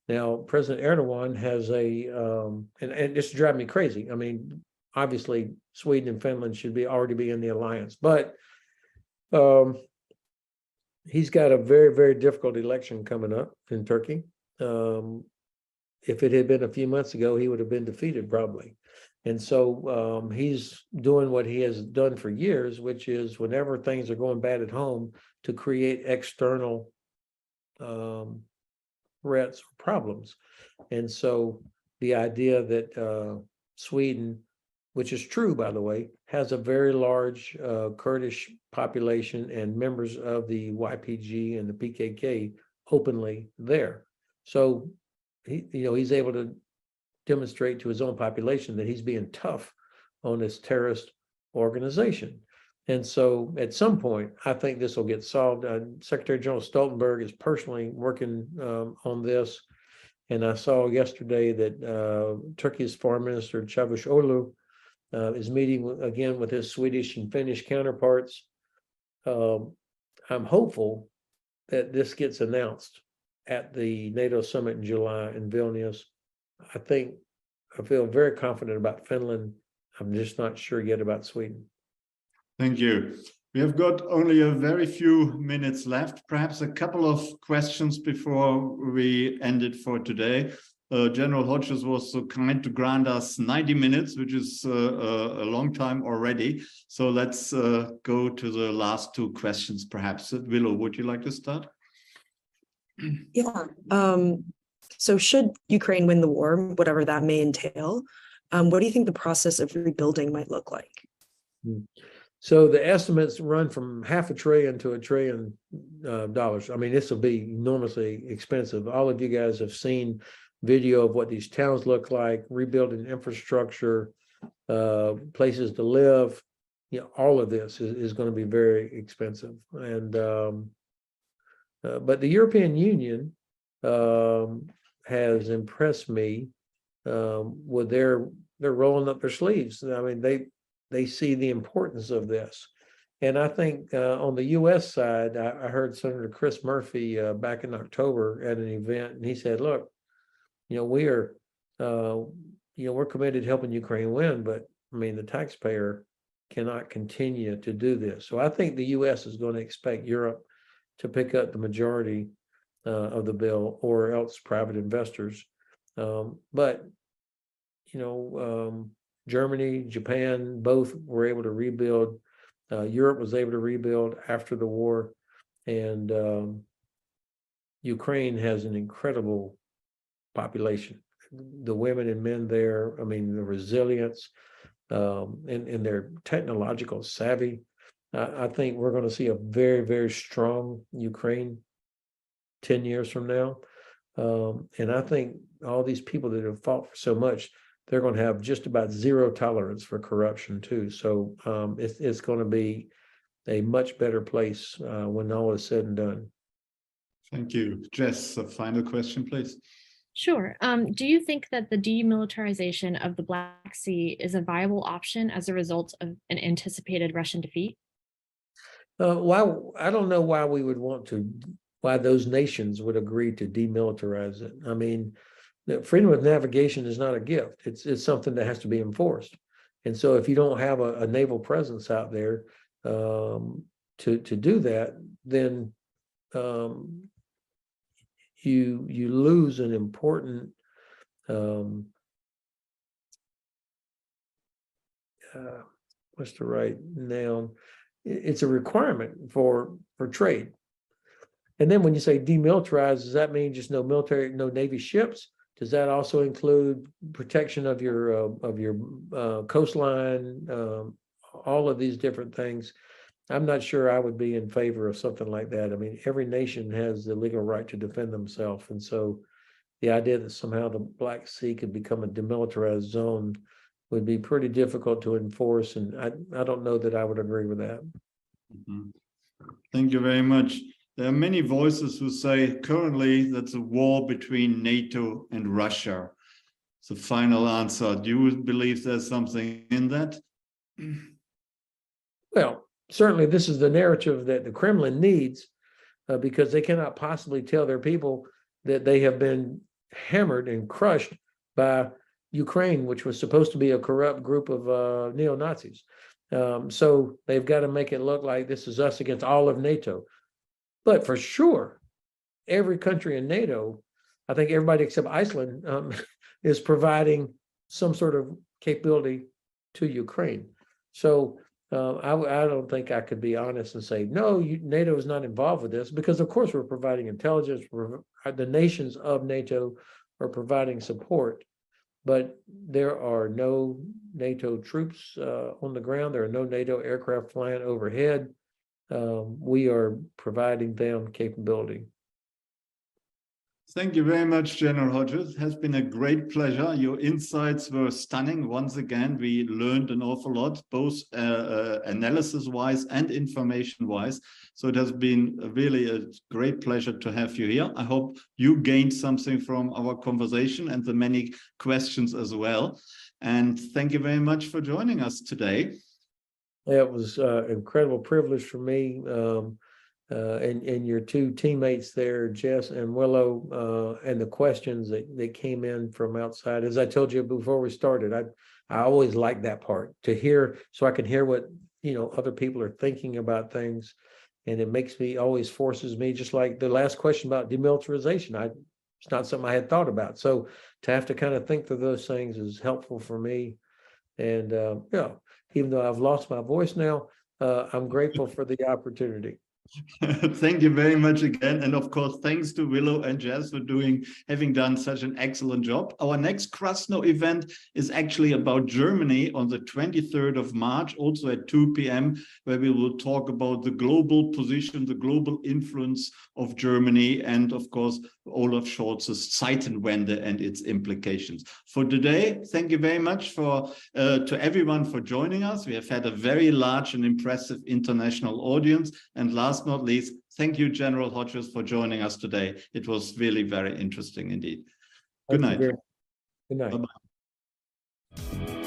Now, President Erdogan has and this drives me crazy. I mean, obviously, Sweden and Finland should already be in the alliance, but he's got a very, very difficult election coming up in Turkey. If it had been a few months ago, he would have been defeated probably. And so he's doing what he has done for years, which is whenever things are going bad at home, to create external threats or problems. And so the idea that Sweden, which is true, by the way, has a very large Kurdish population and members of the YPG and the PKK openly there. So he's able to demonstrate to his own population that he's being tough on this terrorist organization. And so at some point, I think this will get solved. Secretary General Stoltenberg is personally working on this. And I saw yesterday that Turkey's Foreign Minister Çavuşoğlu is meeting again with his Swedish and Finnish counterparts. I'm hopeful that this gets announced at the NATO summit in July in Vilnius. I feel very confident about Finland. I'm just not sure yet about Sweden. Thank you. We have got only a very few minutes left, perhaps a couple of questions before we end it for today. General Hodges was so kind to grant us 90 minutes, which is a long time already. So let's go to the last two questions, perhaps. Willow, would you like to start? Yeah. So should Ukraine win the war, whatever that may entail, what do you think the process of rebuilding might look like? So the estimates run from $500 billion to $1 trillion. I mean, this will be enormously expensive. All of you guys have seen video of what these towns look like, rebuilding infrastructure, places to live. All of this is going to be very expensive. And but the European Union has impressed me with they're rolling up their sleeves. I mean, they see the importance of this. And I think on the U.S. side, I heard Senator Chris Murphy back in October at an event, and he said, look, we're committed to helping Ukraine win, but I mean, the taxpayer cannot continue to do this. So I think the U.S. is going to expect Europe to pick up the majority of the bill, or else private investors. But Germany, Japan, both were able to rebuild. Europe was able to rebuild after the war, and Ukraine has an incredible population. The women and men there, I mean, the resilience and their technological savvy. I think we're going to see a very, very strong Ukraine 10 years from now. And I think all these people that have fought for so much, they're going to have just about zero tolerance for corruption too. So it's going to be a much better place when all is said and done. Thank you. Jess, a final question, please. Sure. Do you think that the demilitarization of the Black Sea is a viable option as a result of an anticipated Russian defeat? Why? I don't know why we would want to, why those nations would agree to demilitarize it. I mean, freedom of navigation is not a gift. It's something that has to be enforced. And so if you don't have a naval presence out there to do that, then you lose an important what's the right noun? It's a requirement for trade. And then when you say demilitarize, does that mean just no military, no Navy ships? Does that also include protection of your coastline? All of these different things. I'm not sure I would be in favor of something like that. I mean, every nation has the legal right to defend themselves. And so the idea that somehow the Black Sea could become a demilitarized zone would be pretty difficult to enforce. And I don't know that I would agree with that. Mm-hmm. Thank you very much. There are many voices who say currently that's a war between NATO and Russia. It's the final answer. Do you believe there's something in that? Well, certainly this is the narrative that the Kremlin needs because they cannot possibly tell their people that they have been hammered and crushed by Ukraine, which was supposed to be a corrupt group of neo-Nazis. So they've got to make it look like this is us against all of NATO. But for sure, every country in NATO, I think everybody except Iceland is providing some sort of capability to Ukraine. So I don't think I could be honest and say, no, NATO is not involved with this, because of course we're providing intelligence. The nations of NATO are providing support. but there are no NATO troops on the ground. There are no NATO aircraft flying overhead. We are providing them capability. Thank you very much, General Hodges. It has been a great pleasure. Your insights were stunning. Once again, we learned an awful lot, both analysis-wise and information-wise. So it has been really a great pleasure to have you here. I hope you gained something from our conversation and the many questions as well. And thank you very much for joining us today. It was an incredible privilege for me. And your two teammates there, Jess and Willow, and the questions that came in from outside. As I told you before we started, I always like that part, to hear, so I can hear what other people are thinking about things, and it makes me, always forces me, just like the last question about demilitarization. It's not something I had thought about, so to have to kind of think through those things is helpful for me. And even though I've lost my voice now, I'm grateful for the opportunity. Thank you very much again. And of course, thanks to Willow and Jess for having done such an excellent job. Our next Krasno event is actually about Germany on the 23rd of March, also at 2 p.m., where we will talk about the global position, the global influence of Germany, and of course, Olaf Scholz's Zeitenwende and its implications. For today, thank you very much to everyone for joining us. We have had a very large and impressive international audience. And last but not least, thank you, General Hodges, for joining us today. It was really very interesting indeed. Good night. Good night. Bye-bye.